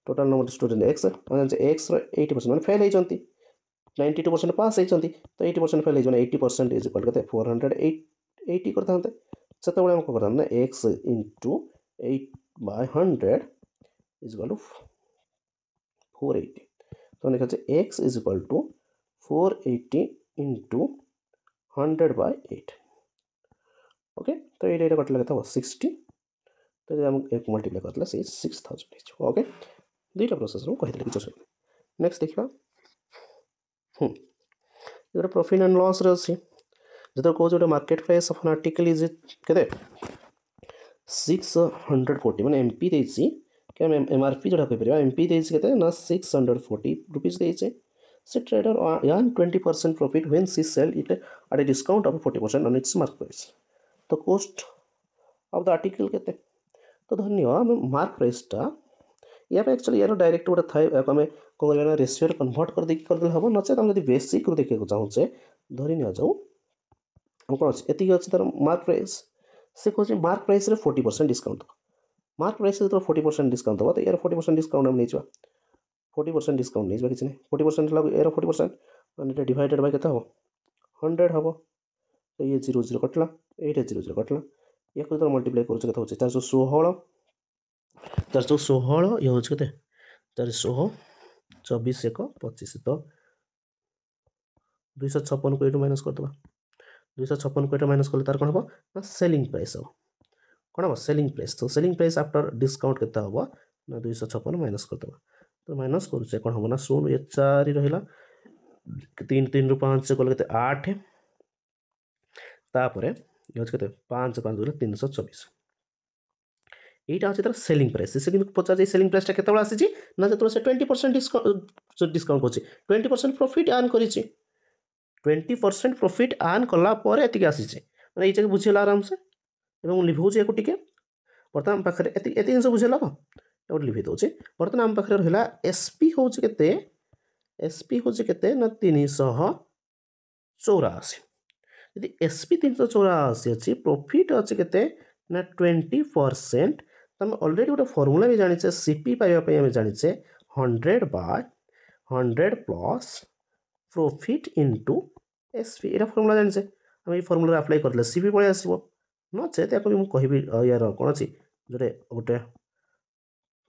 Speaker 1: ଟୋଟାଲ ନମ୍बर ଅଫ୍ ଷ୍ଟୁଡେଣ୍ଟ x ଆମେ ଜାଣିଛେ x ର 80% ମାନେ ଫେଲ୍ ହେଇଛନ୍ତି 92% ପାସ୍ ହେଇଛନ୍ତି ତ 80% ଫେଲ୍ ହେଇଯିବ 80% ଇଜ ଇକ୍ୱାଲ୍ କେତେ 480 କରିଥାନ୍ତେ ସେତେବେଳେ ଆମେ କ'ଣ କରିଥାନ୍ତେ ନା x into 8/100 is equal to 480 तो लिखा है x is equal to 480 into 100/8 okay तो ये कटला था 60 तो हम एक मल्टीप्लाई करला से 6000 ओके दुईटा प्रोसेस रो कहितले किछ नेक्स्ट देखिबा ये प्रॉफिट एंड लॉस रे अछि जतो को जो market price of an article is केते 640 माने एमपी देछि क्या एमआरपी जोड़ा कह एमपी देते ना 640 रुपीज देचे से trader earn 20% profit when she sell it at a discount of 40% on its mark price तो कॉस्ट ऑफ द आर्टिकल केते तो धन्य मार्क प्राइसटा या एक्चुअली यार डायरेक्ट गोटे थाए आम कौन कर रेसीो कन्वर्ट करदे हम नचे जब बेसिक रू देखा चाहूचे धरी नि जाऊ कौन अच्छे ये अच्छे तार मार्क प्राइस से कहे mark price 40% discount mark price जो 40% डिस्काउंट दबा तो यार 40% डिस्काउंट हम नहीं 40% डिस्काउंट नहीं किसी 40% यार 40% माने डिवाइडेड बाय केते हम 100 हम तो ये 0 0 कटला ये 0 0 कटला या को मल्टीप्लाई करूँ केते होचे 416 416 ये होचे केते 416 24 1 25 तो 256 को ये माइनस कर दबा 256 को ये माइनस कले तार कोन हो ना सेलिंग प्राइस हो कौन हम सेलिंग प्राइस तो सेलिंग प्राइस आफ्टर डिस्काउंट के हम ना 256 माइनस करदे तो माइनस करुचे कौन हम ना 0 ये 4 रहा 3 3 रु 5 से गले 8 तापर ये हूँ के 5 5 गले 324 यहाँ अच्छे तार सेलिंग प्राइस से कि पचार सेलिंग प्राइसटा केतବେଳେ आसी ना जो से 20% डिस्काउंट होची 20% प्रॉफिट अर्न करी 20% प्रॉफिट अर्न कलापर एति आसी मैंने ये बुझीगला आराम से लिभौचे या टे बर्तमान पाखे एत जिन बुझेल गोटे लिभे दूसरे बर्तमान आम पाखे रहा एसपी हूँ के एसपी हूँ के ना 384 यदि एसपी 384 अच्छी प्रॉफिट अच्छे के ना 20% तो आम अलरेडी गोटे फर्मूला भी जाने सीपी पाइबा जाने 100/100 प्लस प्रॉफिट इंटू एसपी यहाँ फर्मूला जाने आम ये फर्मूला अप्लाई करते सीपी पलि आसो नचे भी मुझे कह यार कौन अच्छी जो गोटे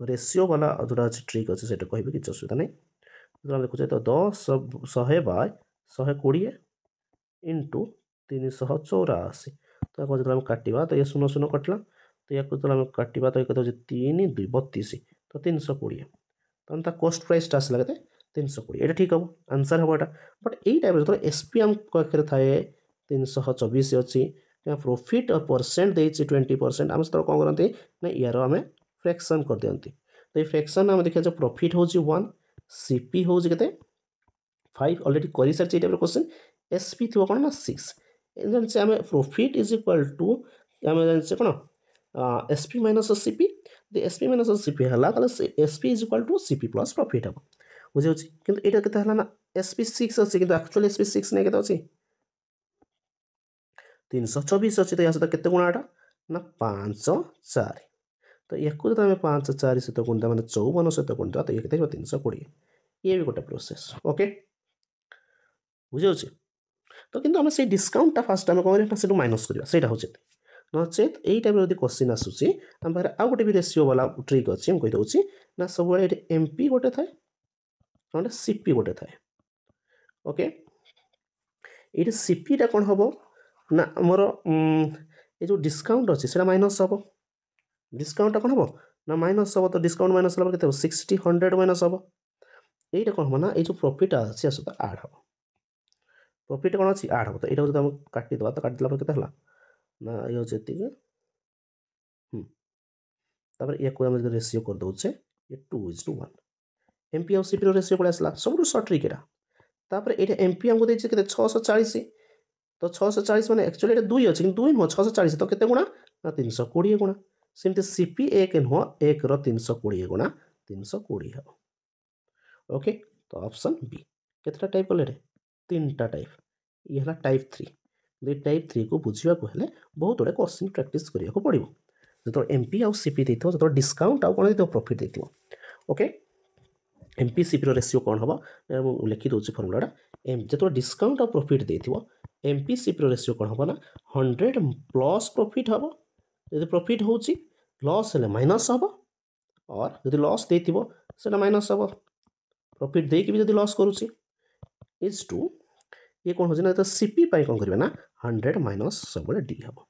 Speaker 1: रेसीो वाला जोटा अच्छे ट्रिक अच्छे से कह कि असुविधा नहीं जो देखुचे तो 100/120 इंटू 384 तो जो काटा तो ये 0 0 कटला तो या काटा तो ये 3 2 32 तो 320 तो कॉस्ट प्राइस आसला के 320 ये ठीक हम आंसर हम यहाँ बट यही टाइप जो एसपी आम पाखे थाए 324 अच्छी प्रॉफिट और परसेंट देती 20% आम सब कौन करते ना यार आम फ्रैक्शन कर दिखती तो ये फ्रैक्शन आम देखा प्रॉफिट हूँ 1 सीपी हूँ के 5 अलरेडी कर सारी टाइप क्वेश्चन एसपी थी कौन ना 6 जाने आम प्रॉफिट इज इक्वाल टू आम जाने कौन SP minus CP SP minus CP है SP is equal to CP plus profit हम बुझे कि यहाँ के ना एसपी 6 अच्छी कि एक्चुअली एसपी 6 नहीं के अच्छी 324 अच्छी तो यहाँ सहित केते गुणाटा ना 5 4 तो या जो आम 5 4 सहित गुणा मैंने 54 सहित गुणा तो ये 320 ये भी गोटे प्रोसेस ओके बुझे तो किंतु आम से डिस्काउंटा फास्ट आम कौन से माइनस करवा से हूँ नचेत यही टाइप जब क्वेश्चन आसूसी आम पाखे आउ गोटे भी रेसीो वाला ट्रिक अच्छी मुझे कहीदे ना सब एमपी गोटे थाए ना सीपी गोटे थाए ओके ये सीपीटा कौन हम ना आमर ये जो डिस्काउंट अच्छे से माइनस हम डिस्काउंटा कौन हम ना माइनस हम तो डिस्काउंट माइनस है के 60 100 माइनस हम यहीटा कौन हम ना ये जो प्रॉफिट अच्छी आस आड हम प्रॉफिट कौन अच्छी आड हम तो यहाँ जो काटिदेवा तो काटिदेला के ना ये जी तापर या रेसीो कर दे ये 2:1 एमपी और सीपी रेसीो पड़े आसला सब सर्ट ट्रिक यहाँ तापर ये एमपी आमको देखिए के 640 तो 640 मैंने एक्चुअली ये 2 अच्छे कि 2 नुह 640 तो केते गुणा ना 320 गुणा सेमती सीपी 1 नुह 1 रो 320 गुणा 320 हम ओके तो ऑप्शन बी केतटा टाइप कले 3टा टाइप ये है टाइप 3 टाइप 3 को बुझा हेले बहुत गुड़े क्वेश्चन प्रैक्टिस करने पड़ो जो एमपी आउ सीपी देते जो डिस्काउंट आउ कौन देते प्रॉफिट देते ओके एमपी सीपी रेसीओ कौन हम लिखी दूसरी फर्मुलाटा जो डिस्काउंट आउ प्रॉफिट देते एमपी सीपी रेसीओ कौन हम ना 100 प्लस प्रॉफिट हम जो प्रॉफिट हो लॉस हेले माइनस हम और जो लॉस देती से माइनस हम प्रॉफिट देकी भी जो लॉस करुच्ची इज टू ये कौन हो तो सीपी कौन करें ना 100 माइनस सब डी हम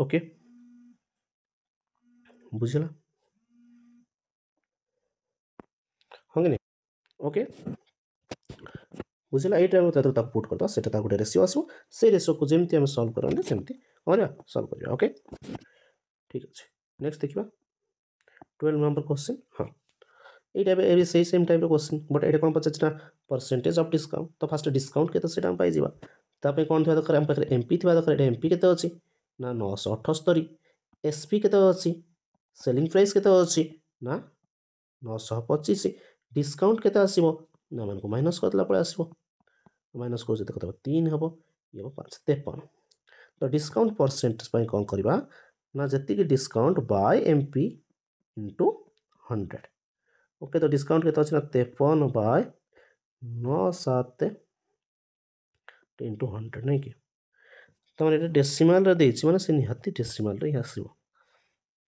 Speaker 1: ओके बुझला हाँ कि नहीं ओके बुझला ये पुट करदा से गोटे रेसीओ आसो से रेसीओ को जमी आम सल्व करने सेमती कौन सल्व कर ओके ठीक अच्छे नेक्स्ट देखा 12 नंबर क्वेश्चन हाँ ये से सेम टाइप क्वेश्चन बट ये कौन पचार परसेंटेज ऑफ डिस्काउंट तो फास्ट डिस्काउंट के पाइबा ताप कौन थी दरकार आम पाखे एमपी थी दरकार एमपी के अच्छी ना 978 एसपी के अच्छी सेलिंग प्राइस के अच्छी ना 925 डिस्काउंट के आसो ना मान माइनस करदेला पड़े आसो माइनस कर 3 हम ये 5 53 तो डिस्काउंट परसेंटेज कौन करवा ना जी discount by MP into 100 okay तो डिस्काउंट के अच्छे ना 53 बाय 97 इंटू 100 नहीं कि तो मैंने डेसिमाल माने से निहाती डेसिमाल ही आसो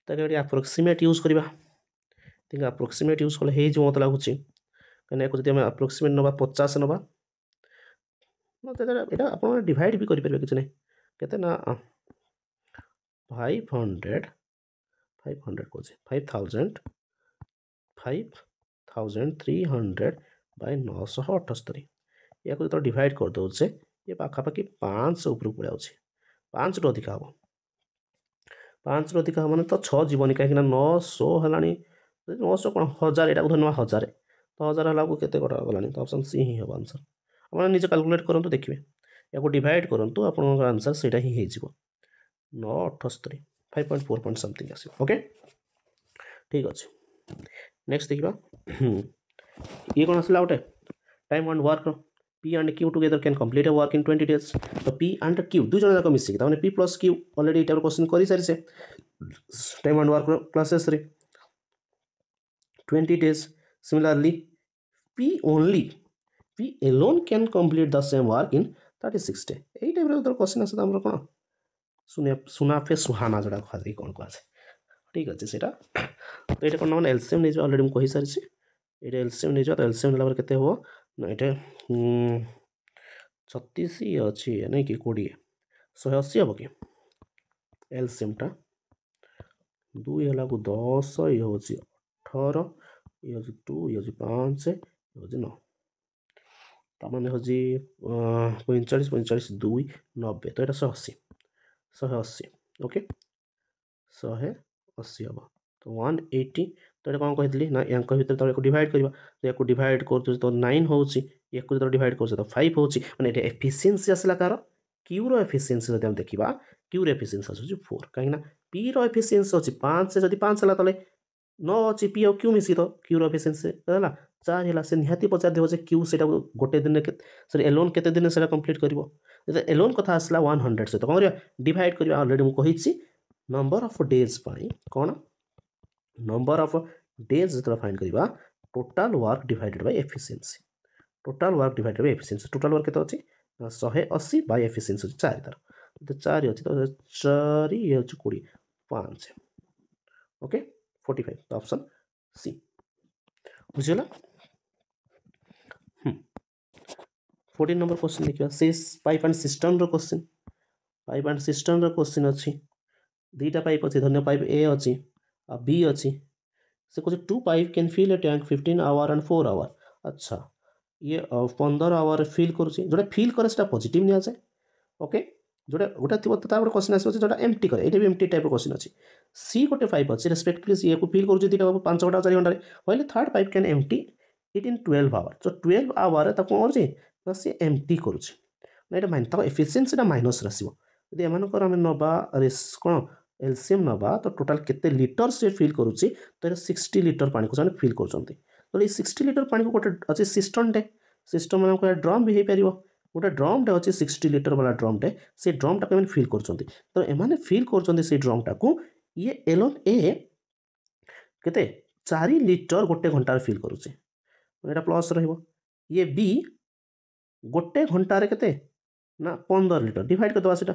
Speaker 1: तो अप्रोक्सीमेट यूज करवा ठीक है अप्रोक्सीमेट यूज कले हो मत लगुच कहीं जब अप्रोक्सीमेट नवा 50 नवा यहाँ आप डिवाइड भी करेंगे किसी नहीं कहते ना 500 कौन 5300 बाय 978 या जो डिवाइड कर दौचे ये पाखापाखि 500 ऊपर पड़ा 5 रु अधिक हम 5 रु अधिक हम तो 6 जीवन कहीं 900 है 900 कौन 1000 यहाँ धरना 1000 तो 1000 है केते गलानी तो ऑप्शन सी ही हम आंसर आप निजे कैलकुलेट करूँ देखिए या डिवाइड करूँ आप आंसर से ही हो 978 5.4 पॉइंट समथिंग आस ओके ठीक अच्छे नेक्स्ट देखा ये कौन आसला गोटे time and work P and Q together can complete a work in 20 days तो P and Q दुई जन जाक मिसिक ताने P plus Q already type question कर सारी से टाइम एंड वर्क क्लासेस रे 20 days similarly P alone can complete the same work in 36 days यही टाइप रे क्वेश्चन आसे हमर कोन सुना पे सुहाना जोड़ा कहा कौन कह ठीक अच्छे से तो ये कौन मैंने एलसीएम नहीं ऑलरेडी मुझे कही सारी ये एलसीएम नहीं तो एलसीएम नेला केते हो ना ये 36 अच्छी नहीं कि 20 180 हम कि एलसीएमटा 2 है को 10 ये हूँ 18 ये हूँ 2 ये हूँ 5 ये हूँ 9 तमाने हूँ 45 45 2 90 तो यहाँ 180 ओके 180 हम तो 180 तो ये कौन कही ना या भर तो डिवाइड करवा तो या डिवाइड कर तो 9 हो जो डिवाइड कर 5 हो मैंने एफिशिएंसी आसला कार क्यू रो एफिशिएंसी जब देखा क्यू रो एफिशिएंसी आस 4 कहीं पी रो एफिशिएंसी अच्छी 5 से 5 है तेल 9 अच्छी पी और क्यू मिसी तो क्यू रो एफिशिएंसी है 4 है से निहाती पचार देव क्यू से गोटे दिन सॉरी एलोन केते दिन से कंप्लीट कर एलोन कथा आसला 100 सहित कौन डिवाइड करवा ऑलरेडी मुझे नंबर ऑफ डेज कौन नंबर ऑफ डेज जो फाइंड करवा total work divided by efficiency total work divided by efficiency total work केते अछि 180 बाय एफिशिएंसी 4 तार तो 4 अछि तो 4 ये अछि 20 5 ओके 45 तो ऑप्शन सी बुझला 14 नंबर क्वेश्चन देखिए से पाइप एंड सिस्टम रो क्वेश्चन अच्छी दुईटा पाइप अच्छी धन्य पाइप ए अच्छी आ बी अच्छी से कहे 2 pipe can fill a tank 15 hour and 4 hour अच्छा ये 15 आवर फिल करुँचे फिल करे से पॉजिटिव नि जाए ओके जोटा गोटे थी तो क्वेश्चन आसो जो एमटी करे ये भी एमटी टाइप क्वेश्चन अच्छी सी गोटे पाइप अच्छी रेस्पेक्टिवली सी को फिल कर 5 घंटा 4 घंटे कहले third pipe can empty it in 12 hour तो 12 आवर कौन कर सी एमटी करुच्चे ना ये माइन एफिसीयेंसी माइनस आसो यदि एमकर आम नवा कौन एलसीएम नवा तो टोटाल केते लिटर से फिल करुच्ची तो 60 लिटर पानी को फिल कर तो ये 60 लिटर पानी को गोटे अच्छे सिस्टमटे सिस्टम मान ड्रम भी हो पार गोटे ड्रमटे अच्छे 60 लिटर वाला ड्रमटे से ड्रमटा को फिल कर तो एम फिल कर ड्रमटा को ये एलोन ए केते 4 लिटर गोटे घंटार फिल करुचे यहाँ प्लस ये बी गोटे घंटार के ना 15 लिटर डिवाइड करदे से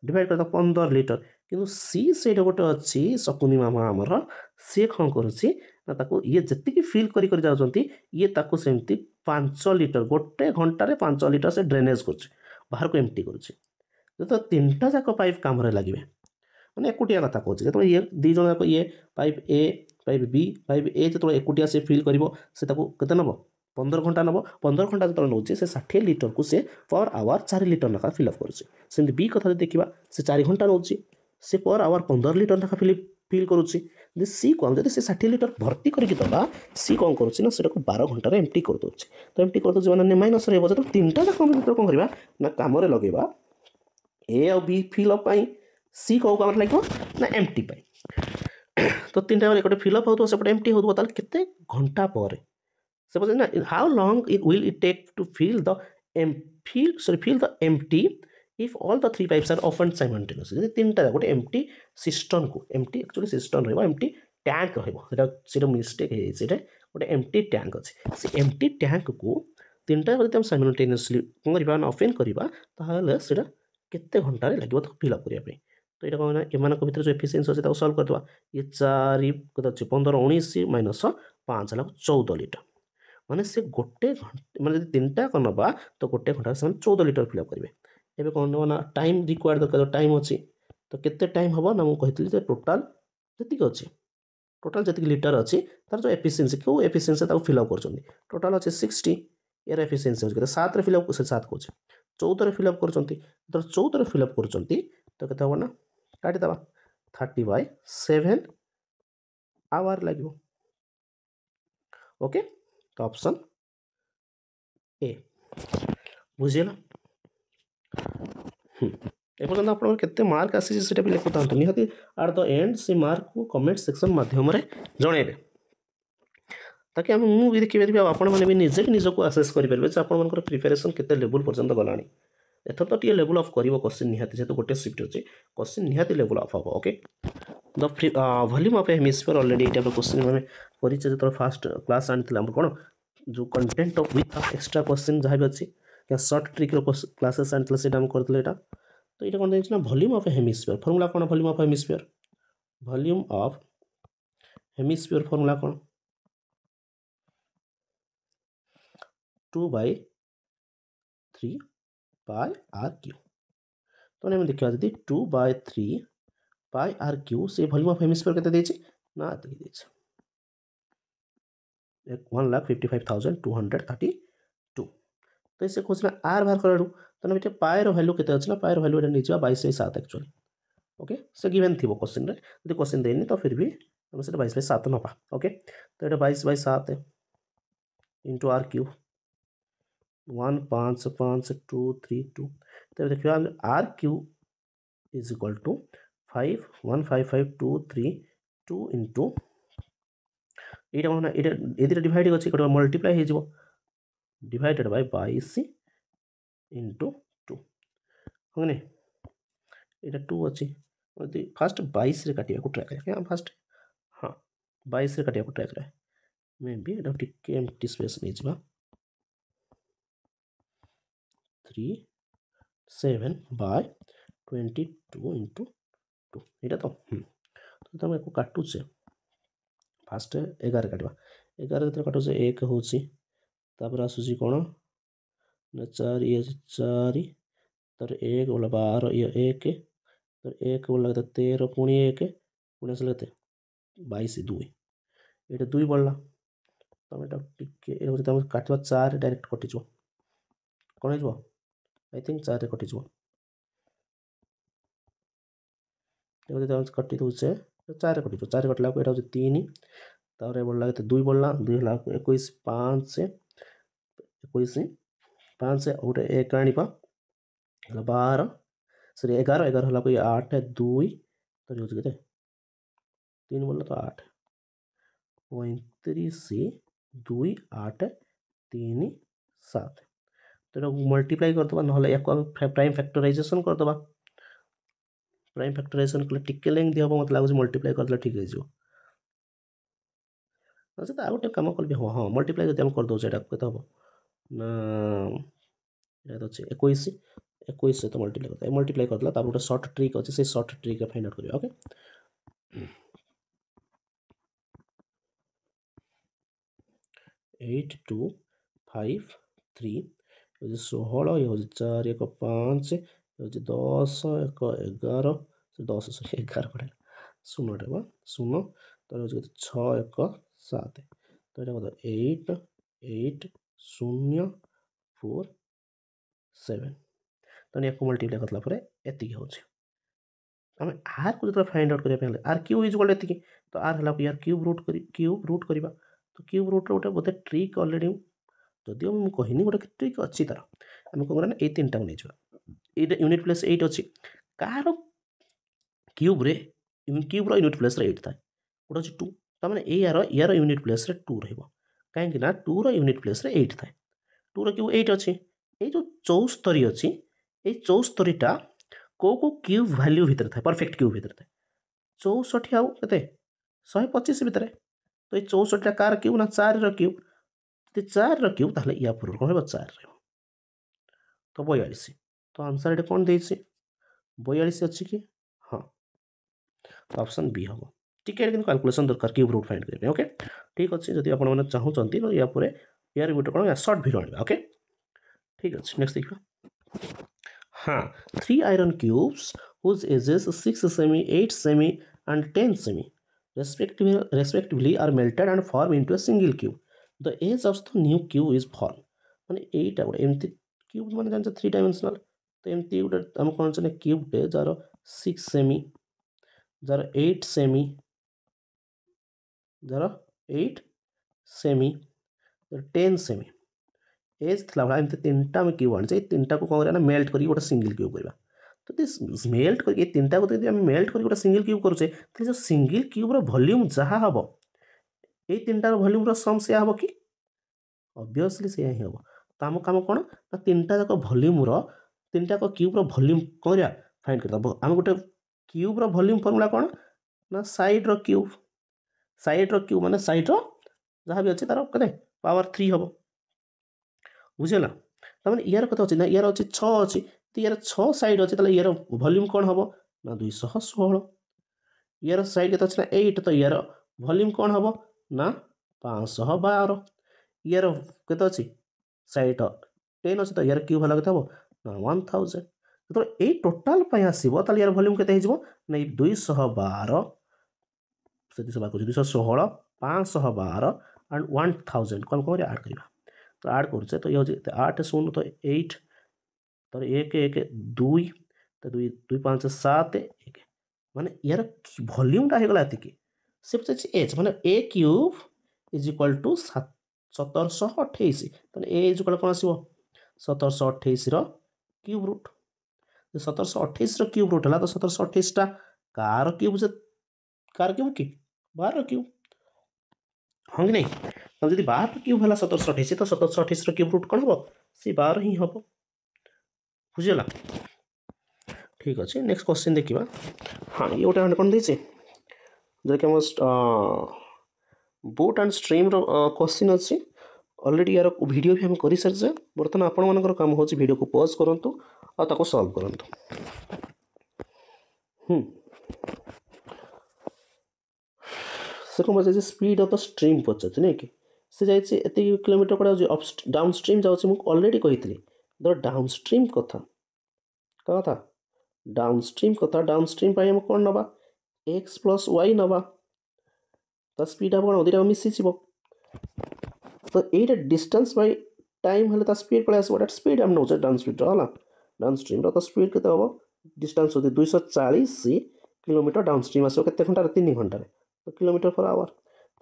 Speaker 1: डिवाइड कर 15 लिटर किंतु सी से गोटे अच्छी शकुनी मामा आमर सी कौन करूँ ये जी फिल कर जाती ये ताको सेमती 5 लिटर गोटे घंटार 5 लिटर से ड्रेनेज कर बाहर को एमटी कर तो 3टा जाक पाइप काम लगे मैंने एकुटिया कथा कहे जो ये दीज जाक ये pipe A pipe B pipe A जो एकुटिया से फिल कर नब 15 घंटा नब 15 घंटा जो नौ से 60 लिटर को से पर आवर 4 लिटर नाखा फिलअप कर बी कथा देखा से 4 घंटा नौ से पर आवर 15 लिटर नाखा फिल करुच्ची सी कौन जब से 60 लिटर भर्ती करके दबा सी कौन करुच्ची ना से 12 घंटार एमटी कर दूसरी तो एमटी कर दूसरी मैंने माइनस रहा जो 3टा जाक कौन करवा ना कम लगेगा ए आ बी फिलअप सी कौ कम लगे ना एमटी तो 3टा गोटे फिलअप हो सेपटे एमटी हो के घंटा पर सपोज ना how long it will it take to fill the fill the empty if all the 3 pipes are open simultaneously यदि 3टा गोटे एमटी सिस्टम को एमटी एक्चुअली सिस्टम रहा एमटी टैंक रहा मिस्टेक है गोटे एमटी टैंक अच्छे से एमटी टैंक को 3टा जब साइमल्टेनियसली कौन करवा ओपन करवा ताहले केते घंटे लगे फिलअप करने तो ये कौन एम भर जो एफिसीयेंसी अच्छे सल्व करदे ये 4 के 15 19 माइनस 5 है 14 लिटर माने से गोटे घंटे माने 3टा को नवा तो गोटे घंटा से 14 लिटर फिलअप करेंगे एवं कौन ना टाइम रिक्वायर्ड दरकार टाइम अच्छी तो केते टाइम हम ना मुझे टोटाल जी अच्छे टोटाल जी लिटर अच्छी तार जो एफिसीयेंसी क्यों एफिसीयेंसी फिलअप कर टोटाल अच्छे 60 यार एफिसीयेंसी अच्छे 7 फिलअप से 7 कहे 14 फिलअप कर 14 फिलअप कर तो केते हम ना काटिदेवा 30/7 आवर लगे ओके तो ऑप्शन ए बुझीगला एपर्तन आप मार्क आसी भी लिखु था निहाती एट द एंड से मार्क को कमेंट सेक्शन माध्यम जनइबे ताकि मुझे देखिए आपण मैंने भी निजे निजक आसेस करेंगे आप प्रिपेरेसन के लेवल पर्यंत गला एथर तो टे लेवल अफ कर क्वेश्चन निहाती जेहतु गोटे शिफ्ट अच्छे क्वेश्चन निहाती लेवल अफ हम okay the volume of hemisphere already ये क्वेश्चन मैंने कर जो फास्ट क्लास आनी कौन जो content of with extra question जहाँ भी अच्छी क्या सर्ट ट्रिक क्लासेस आनी से करते यहाँ तो ये कौन देखना वॉल्यूम ऑफ हेमिस्फीयर फॉर्मूला कौन वॉल्यूम ऑफ हेमिस्फीयर फॉर्मूला कौन 2/3 पाई आर क्यू तो आम देखा जी 2/3 पाई आर क्यू से वॉल्यूम ऑफ हेमिस्फीयर के ना 1,55,232 तो इसे खोजना आर बाहर करूँ तो ये पाएर भैल्यू के अच्छे पाएर भैल्यू नहीं 22/7 एक्चुअली ओके से गिवेन थी क्वेश्चन रे यदि क्वेश्चन देनी तो फिर भी आम से 22/7 नवा ओके तो ये 22/7 इंटू आर क्यू 1,5,5,2,3,2 तो देखिए r q is equal to 5,155,2,3,2 into ये कौन ये डिवाइड अच्छे मल्टीप्लाई हो डिवाइडेड बाय 22 इंटू 2 हाँ नहीं ये 2 अच्छी फास्ट 22 रे काटिया को ट्राई करें फास्ट हाँ 22 रे काटिया को ट्राई करें मे बी ये टिके एम्प्टी स्पेस नहीं जा 3/7/22 इंटू 2 यहाँ तो तुम एक काटुचे फास्ट 11 काटवा 11 जो काटुचे 1 हूँ आसूसी कौन ना 4 ये 4 तर 1 बोला 12 ये 1 तर 1 बोला 13 पुणी 1 पुणी आस 22 2 ये 2 बढ़ला तुम टे काटवा 4 डायरेक्ट कटिज कौन हो आई थिंक 4 कटिज कटि दूचे 4 कटिज 4 कटला ये 3 तापर बढ़ला के 2 बढ़ला 2 हला 21 5 21 5 गोटे 1 आनिबा हला 12 सॉरी 11 11 हला कोई 8 2 तो हो केते 3 बोलला तो 8 35 2 8 3 7 तो मल्टीप्लाई करदबा नहले याको प्राइम फैक्टराइजेशन करदबा प्राइम फैक्टराइजेशन कले टिके लेंथ दिहबो मत लागो मल्टीप्लाई करदला ठीक हे जो अच्छा तो आउटे काम कर भी हाँ मल्टीप्लाई जब हम कर दो एटा केते हबो ना एटा तो 21 21 से तो मल्टीप्लाई करदला तापर गोटे शॉर्ट ट्रिक अछि से शॉर्ट ट्रिक के फाइंड आउट करियो ओके 8 2 5 3 ये 16 ये 4 1 5 ये 10 1 11 10 सॉरी 11 पड़े शून्य टे शून्य तो 6 1 7 तो ये कत 8 8 0 4 7 तो या मल्टीप्लाई करला परे एति होछि आम आर को जो फाइंड आउट करिया आर क्यूब इज इक्वल एति तो आर हला यार क्यूब रूट करबा तो क्यूब रूट रे गोटे ट्रिक ऑलरेडी जदिও ମୁଁ କହିନି ଗୋଟେ ट्रिक ଅଛି ତାର ଆମେ କଣ କରିବା ଏ ତିନିଟା କୁ ନେଇଯିବା ଏଇଟା ୟୁନିଟ୍ ପ୍ଲେସ୍ 8 ଅଛି କାର क्यूब रे क्यूब रो यूनिट प्लेस रे 8 था गोटे अछि 2 त माने ए यार यूनिट प्लेस रे 2 रहबो काहे कि ना 2 रो यूनिट प्लेस रे 8 था 2 रो क्यूब 8 अछि ए जो 74 अछि ए 74 टा को क्यूब वैल्यू भीतर था परफेक्ट क्यूब भीतर था 64 आउ कते 125 भीतर तो ये 64 टा कार क्यूब ना 4 रो क्यूब तो 4 रो क्यूब ताहले या पूर्व कोन 4 रे तो 42 तो आंसर एटा कोन देछि 42 अछि कि हां तो ऑप्शन बी हम टिके किन कैलकुलेशन दरकार क्यूब रूट फाइंड करबे ओके ठीक अछि जदि आपण माने चाहू चंती तो या पूरे यार गोटे कोन शॉर्ट वीडियो आनिबा ओके ठीक अछि नेक्स्ट देखिबा हां 3 iron cubes whose ages 6 semi 8 semi and 10 semi respectively are melted and form into a single cube the age of the new cube is formed माने एटा गोटे एमती क्यूब माने जान 3 डायमेंशनल तो एमती गोटे हम कोन चने क्यूब टे जार 6 सेमी जार 8 सेमी जार 8 सेमी 10 सेमी एज थला भाई एमती तीनटा में क्यूब आन तीनटा को कोन ना मेल्ट करी गोटे सिंगल क्यूब करबा तो दिस मेल्ट करके तीनटा को यदि हम मेल्ट करके गोटे सिंगल क्यूब करूचे तो जो सिंगल क्यूब रो वॉल्यूम जहा हबो ए तीनटा रो वॉल्यूम रो सम से हबो कि ऑब्वियसली से ही हबो तो हम काम कोन ना तीनटा जाक वॉल्यूम रो तीनटा को क्यूब रो वॉल्यूम करिया फाइंड करता हम गोटे क्यूब रो वॉल्यूम फार्मूला कोन ना साइड रो क्यूब माने साइड रो जहा भी अछि तार कते पावर 3 हबो बुझिला त माने यार कते अछि ना यार अछि 6 अछि तो यार 6 साइड अछि तले यार वॉल्यूम कोन हबो ना 216 यार साइड केते अछि ना 8 तो यार वॉल्यूम कोन हबो ना 512 यार केते अछि साइड 10 अछि तो यार क्यूब हला केते हबो ना 1000 तो ए टोटल पय आसीबो तले यार वॉल्यूम केते हिजबो ना 212 से 216 512 एंड 1000 कोन कोन ऐड करबा तो ऐड करछे तो ये 8 0 तो 8 तो 1 1 2 तो 2 2 5 7 1 माने यार वॉल्यूम टा हेगला एतिकी से पछे एच माने a cube is equal to 1728 माने a इज इक्वल कोन आसीबो 1728 रो क्यूब रूट 1728 रो क्यूब रूट हला तो 1728 टा कार क्यूब की 12 क्यूब हाँ कि नहीं तो जब 12 क्यूब है 1728 तो 1728 क्यूब रूट कौन हम से 12 ही हम बुझेगा ठीक अच्छे नेक्स्ट क्वेश्चन देखा हाँ ये गोटे कौन देचे जैसे बोट एंड स्ट्रीम क्वेश्चन अच्छी ऑलरेडी यार वीडियो भी हम कर सारी बर्तमान आपण काम हो वीडियो को पॉज करूँ और सॉल्व करूँ से कौन पचार स्पीड ऑफ द स्ट्रीम पचार नहीं कि से जाए किलोमीटर कड़ा डाउन स्ट्रीम जाऊँगी मुझे ऑलरेडी कही द डाउन स्ट्रीम कथा डाउन स्ट्रीम हम कौन नवा एक्स प्लस वाई नवा तो स्पीड आप कौन दुटा मिसी तो ये डिस्टेंस बाय टाइम हेल्ले स्पीड पड़े आसो स्पीड हम नौ डाउन स्पीड है डाउन स्ट्रीम तो स्पीड के हम डिस्टेंस होती 240 किलोमीटर डाउन स्ट्रीम आसो के घंटा 3 घंटा तो किलोमीटर पर आवर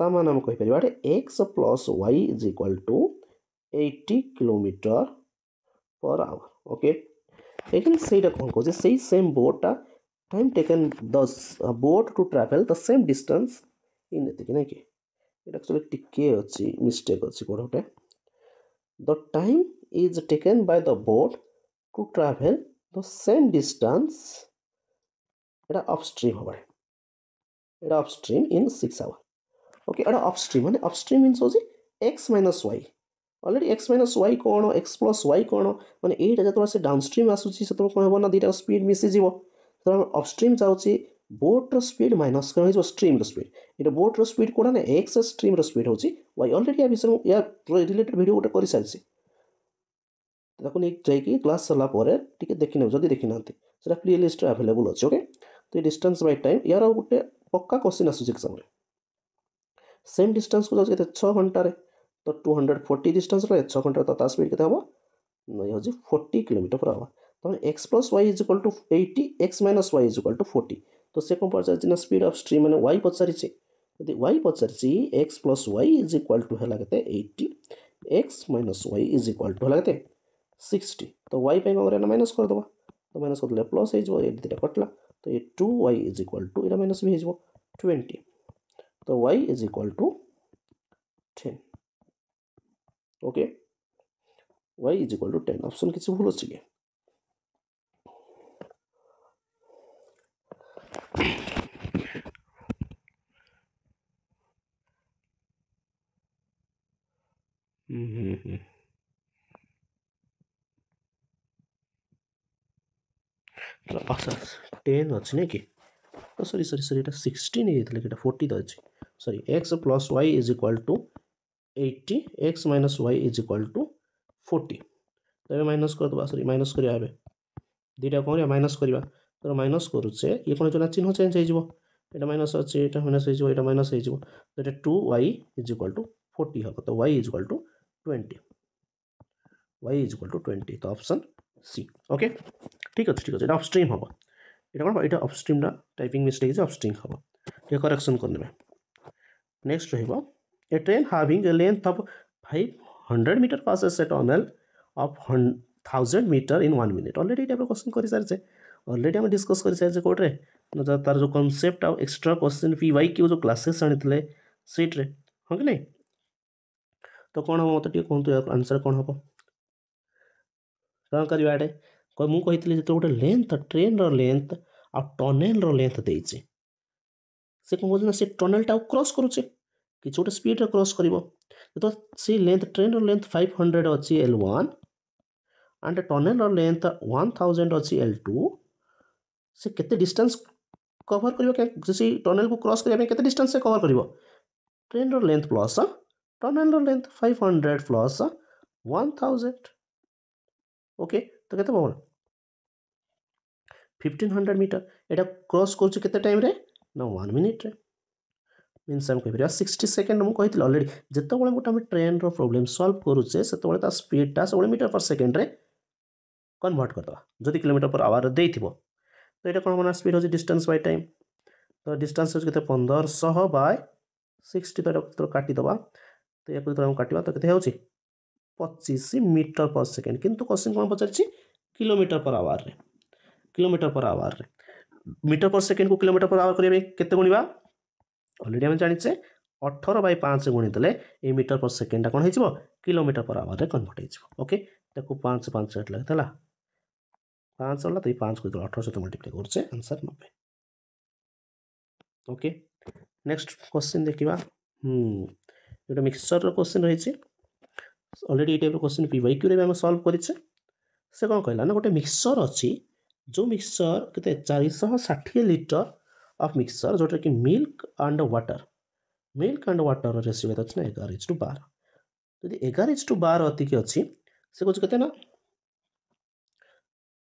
Speaker 1: तामान हम कहि परिबा x plus y is equal to 80 kilometre per hour okay लेकिन सेटा कोन कहै छै same boat time taken the boat to travel the same distance in एतिक नै कि एटा एक्चुअली टिके अछि मिस्टेक अछि कोडोटे the time is taken by the boat to travel the same distance এটা upstream হবে এটা upstream in 6 hours ओके এটা upstream মানে upstream means होची x minus y already x minus y कोन x plus y कोन माने एटा जतो से डाउनस्ट्रीम आसुची से तो कोन होबो ना दीटा स्पीड मिसी जीवो तो अपस्ट्रीम जाउची बोट रो स्पीड माइनस कोन हो स्ट्रीम रो स्पीड एटा बोट रो स्पीड कोन ना x स्ट्रीम रो स्पीड होची y ऑलरेडी आ विषय या रिलेटेड वीडियो गोटे करि सारसी ताको नै जाइकी क्लास सरला परे टिके देखिने जदी देखिना सेटा प्ले लिस्ट रे अवेलेबल अछि ओके तो ये डिस्टेंस बाय टाइम यार गोटे पक्का क्वेश्चन आसुची एग्जाम रे सेम डिस्टेंस को जाउची 6 घंटा रे तो 240 डिस्टेंस रे 6 घंटा तो ता स्पीड केते हबो नै होजी 40 किलोमीटर पर आवर तो x plus y is equal to 80 x minus y is equal to 40 तो से कोन पचार ना स्पीड ऑफ स्ट्रीम माने y पचारि छी यदि y पचारि छी x plus y is equal to हला केते 80 x minus y is equal to हला केते 60 तो y पे कोन करे माइनस कर दबा तो माइनस कर ले प्लस हे जबो ए दिटा कटला तो ये 2y is equal to इरा माइनस भी हे जबो 20 तो y is equal to 10 okay y is equal to 10 option किछि भूल अछि के अच्छा 10 अछि नै कि तो सॉरी सॉरी सॉरी এটা 16 हे दिले कि 40 द अछि sorry x plus y is equal to 80 x minus y is equal to 40 तो माइनस कर दबा सॉरी माइनस करिया हेबे दीटा कोन माइनस करिया तो माइनस करूचे ये कोन जोना चिन्ह चेंज हे जिवो एटा माइनस अछि एटा माइनस हे जिवो एटा माइनस हे जिवो तो एटा 2y is equal to 40 हबो तो y is equal to 20 y is equal to 20 तो ऑप्शन सी ओके ठीक अछि एटा अपस्ट्रीम हबो एटा कोन एटा अपस्ट्रीम ना टाइपिंग मिस्टेक जे अपस्ट्रीम हबो ये करेक्शन कर नेबे next रहइबो a train having a length of 500 meter passes a tunnel of 1000 meter in 1 minute already type question करि सारछे ऑलरेडी हम डिस्कस करि सारछे कोड रे न तार जो कांसेप्ट आ एक्स्ट्रा क्वेश्चन पीवाईक्यू जो क्लासेस आनितले सीट रे हो कि नहीं तो कोन हम मते कोन तो आंसर कोन हबो कोन करबा एटे को मु कहितले जे तो गोटे लेंथ ट्रेन रो लेंथ आ टनल रो लेंथ देइछे से कोन बोजना से टनल टा क्रॉस करूचे कि छोटे स्पीड रे क्रॉस करिवो तो सी लेंथ ट्रेन रो लेंथ 500 अछि L1 and tunnel row length 1000 अछि L2 से केते डिस्टेंस कवर करिवो के जैसे टनल को क्रॉस करिया केते डिस्टेंस से कवर करिवो ट्रेन रो लेंथ प्लस टनल रो लेंथ 500 प्लस 1000 ओके तो केते बोल 1500 मीटर एटा क्रॉस करछ केते टाइम रे ना 1 मिनिट रे मीन्स हम कहि 60 सेकंड मु कहितले ऑलरेडी जत्ते बळे मोटा हम ट्रेन रो प्रॉब्लम सॉल्व करूचे सेते बळे ता स्पीड ता से मीटर पर सेकंड रे कन्वर्ट कर दवा जदि किलोमीटर पर आवर देइथिबो तो एटा कोन बना स्पीड हो डिस्टेंस बाय टाइम तो डिस्टेंस हो केते 1500 बाय 60 तो काटी दवा तो एक हम काटिबा तो केते होची 25 मीटर पर सेकंड किंतु question cone पचरछि kilometre per our रे मीटर पर सेकंड को किलोमीटर पर आवर करिबे केते गुणिबा ऑलरेडी हम जानिछे 18 बाय 5 गुणी देले ए मीटर पर second cone हेजिवो kilometre per our रे कन्वर्ट हेजिवो ओके ताको 5 5 8 लागतला 5 होला तो 5 को 18 से मल्टीप्लाई करछे आंसर 90 ओके नेक्स्ट क्वेश्चन देखिबा एटा मिक्सचर रो क्वेश्चन रहिछि ऑलरेडी ए टाइप रो क्वेश्चन पीवाईक्यू रे हम सॉल्व करिछे से कोन कहला ना गोटे मिक्सचर अछि जो मिक्सचर केते 460 लीटर ऑफ मिक्सचर जोटा कि मिल्क एंड वाटर रेशियो अछि ना 11:12 यदि 11:12 अतिक अछि से कुछ केते ना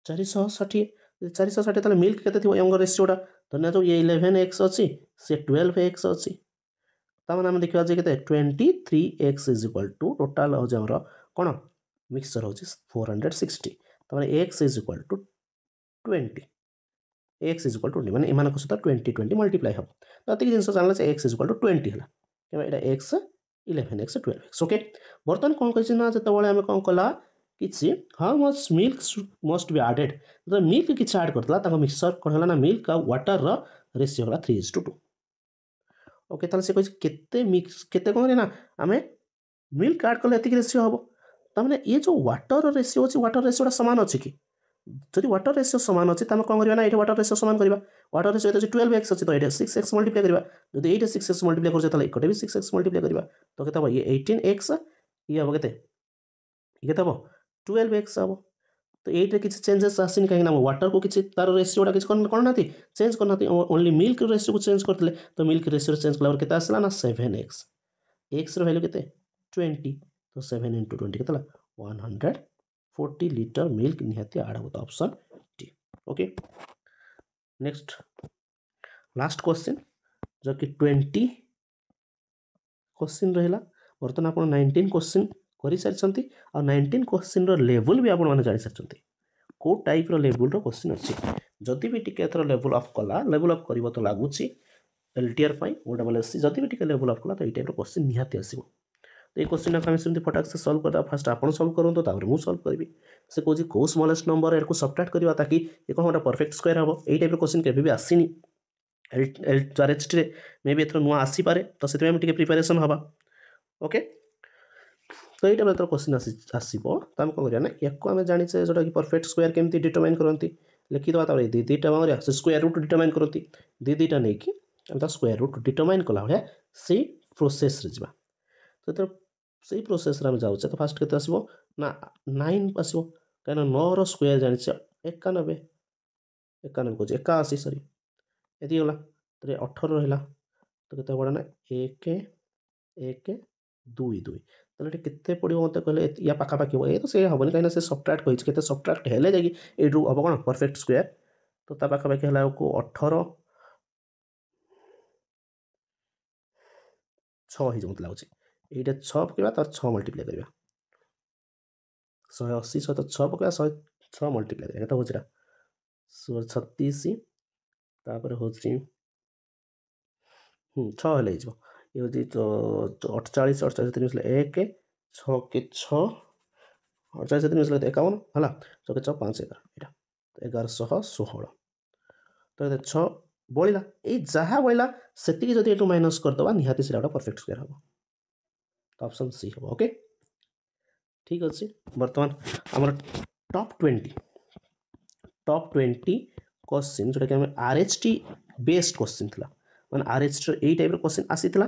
Speaker 1: 460 460 तले मिल्क केते थिबो यंग रेशियोटा धन्य जो ये 11x अछि से 12x अछि ता माने हम देखिबा जे केते 23x is equal to total हो जे हमर कोन मिक्सचर हो 460 ता माने x is equal to 20 x is equal to 20 माने इमान को सता 20 20 मल्टीप्लाई हो तो अतिक जिंस जानला से x इज इक्वल टू 20 हला क्या एक्स 11x 12x ओके बर्तमान कौन कही ना जो आम कौन कला कि how much milk must be added तो मिल्क किसी आड करता मिक्सचर कौन है ना मिल्क आ वाटर रेसीो है 3:2 ओके ताले से कही केते मिक्स केते कौन ना आम मिल्क आड कले ये रेसीो हम तमें ये जो वाटर रेसीो अच्छी वाटर रेसीोटा सामान अच्छी कि जदि वाटर रेसीो सामान अच्छी कौन करना ये वाटर रेसीो सामान करवा वाटर रेसीो ये 12x अच्छी तो ये 6x मल्टीप्लाई करवा जब ये 6x मल्टीप्लाई कर भी 6x मल्टीप्लाई करवा तो केते हम ये 18x ये हम के हम 12x हम तो ये किसी चेंजेस आसनी कहीं वाटर को किसी तार रेसीोटा किसी करना चेंज करना ओनली मिल्क रेसीो को चेंज करते तो मिल्क रेसीो चेंज कला के आसला ना 7x एक्स वैल्यू के 20 तो 7 × 20 के 140 लीटर मिल्क निहाती आड हो option D okay next last question जो कि 20 क्वेश्चन रहा बर्तमान आप 19 क्वेश्चन कर सारी आ 19 क्वेश्चन लेवल भी आपने जानी सारी कौ टाइप लेवल क्वेश्चन अच्छी जदि भी टी लेवल अफ कला लेवल अफ कर तो लगुच एलटीआर OSSC जदि भी टी लेवल अफ कला तो ये टाइप क्वेश्चन निहाती आसो तो ये क्वेश्चन आम सेमती फटाक से सल्व करदा फास्ट आप सल्व करूँ मुझे सल्व करी से कौन कौ स्मॉलेस्ट नंबर यार सबट्रैक्ट करवा ताकि ये कौन गोटे परफेक्ट स्क्वायर हम यही टाइप क्वेश्चन केवे भी आसनी RHT मे भी एथर नुआ आसीपे तो से प्रिपेरेसन हवा ओके तो ये क्वेश्चन आसो तो आम कौन करना या आम जाने जोटा कि परफेक्ट स्क्वायर केमती डिटरमाइन करती लिखिदेवा दुईटा स्क्वायर रूट डिटरमाइन करती दुईटा नहीं कि स्क्वायर रूट डिटरमाइन कला भाया से प्रोसेस रे जा तो से प्रोसेस आम जाऊे तो फास्ट के आसो ना 9 आसो कहीं 9 स्क्वायर जानी 91 कौन 81 सरी ये गला तो 18 रहा तो केते पड़ा ना 1 1 2 2 तो केते पड़ो मत कहले या पाखापाखि ये तो से हेनी कहीं से सबट्रैक्ट कहते सबट्रैक्ट हेले जाकि यू हम कौन परफेक्ट स्क्वायर तो पाखापाखि है 18 6 हो मत लगुच ये 6 पकड़ा तो 6 मल्टीप्लाई करवा 180 सहित 6 पकड़ा 106 मल्टीप्लाई करवा तो हूँ 36 तापर हूँ 6 हेल्ले ये हूँ 48 48 3 1 6 के 6 48 3 51 है 6 के 6 5 11 यहाँ 1116 तो 6 बढ़ला ये जहाँ बढ़ला से जब ये माइनस करदे निहाती से परफेक्ट स्क्वायर हम तो ऑप्शन सी हम ओके ठीक अच्छे बर्तमान आम टॉप 20 क्वेश्चन जोटा कि आम RHT बेस्ड क्वेश्चन थी मैंने RHT यही टाइप क्वेश्चन आसीला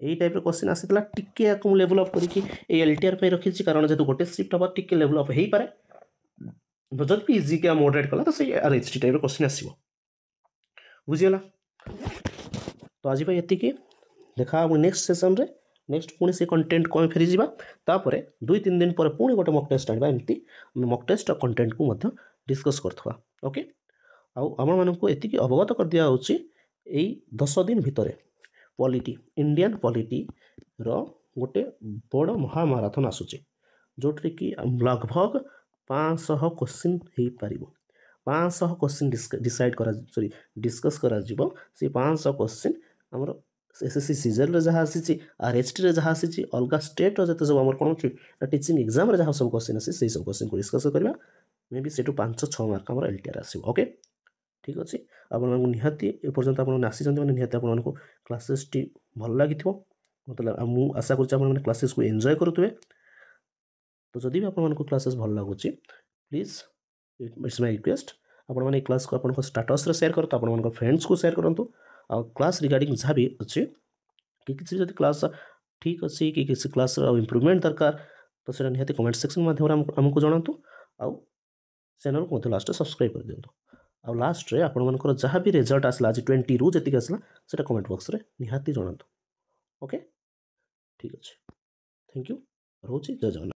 Speaker 1: यही टाइप क्वेश्चन आसीला टिके आपको लेवल अप करके LTR पे रखी कारण जेहतु गोटे शिफ्ट हम टिके लेवल अप हो पारे जब भी इजी क्या मॉडरेट कला तो से RHT टाइप क्वेश्चन आसो बुझीगला तो आज ये देखा नेक्स्ट सेसन रे नेक्स्ट पुणी से कंटेंट कौन फेरी जावा तापर 2-3 दिन पर पुणी गोटे मक टेस्ट आना एमती मक टेस्ट कंटेंट को डिस्कस करथवा ओके आम मानक एति अवगत कर दिया होची एई 10 दिन भितर पॉलिटी इंडियन पॉलिटी रो गोटे बड़ महामाराथन आसुची जोट्रे कि लगभग 500 क्वेश्चन हो पार 500 क्वेश्चन डिसाइड करा सॉरी डिस्कस करा जीवो से 500 क्वेश्चन हमर SSC सीजन जहाँ आसी RHT जहाँ आसी अलग स्टेट जो सब आम कौन टीचिंग एग्जाम जहाँ सब क्वेश्चन आसी से सब क्वेश्चन को डिस्कस करवा मे बी से 5-6 मार्क आम LTR आसो ओके ठीक अच्छे आपको निहाती एपर्तंत आप आसी निहाती आपको क्लासेस टी भल लगी मतलब मुझे आशा कर क्लासेस को एंजॉय करुवे तो जदि भी आपको क्लासेस भल लगुच प्लीज इट्स माय रिक्वेस्ट आपने क्लास को आप स्टाटस शेयर करते आप फ्रेंड्स को शेयर करूँ आ क्लास रिगार्डिंग जहाँ भी अच्छे कि किसी जब क्लास ठीक अच्छे कि किसी क्लास इम्प्रूवमेंट दरकार तो सर निहाती कमेंट सेक्शन माध्यम आमको जनातु आउ चैनल को लास्ट सब्सक्राइब कर दिंतु आ लास्ट रे आपनकर जहाँ भी रिजल्ट आसला आज 20 रु जी आसला से कमेंट बॉक्स रे निहाती जनातु ओके ठीक अच्छे थैंक यू रोचे जय जगन्नाथ।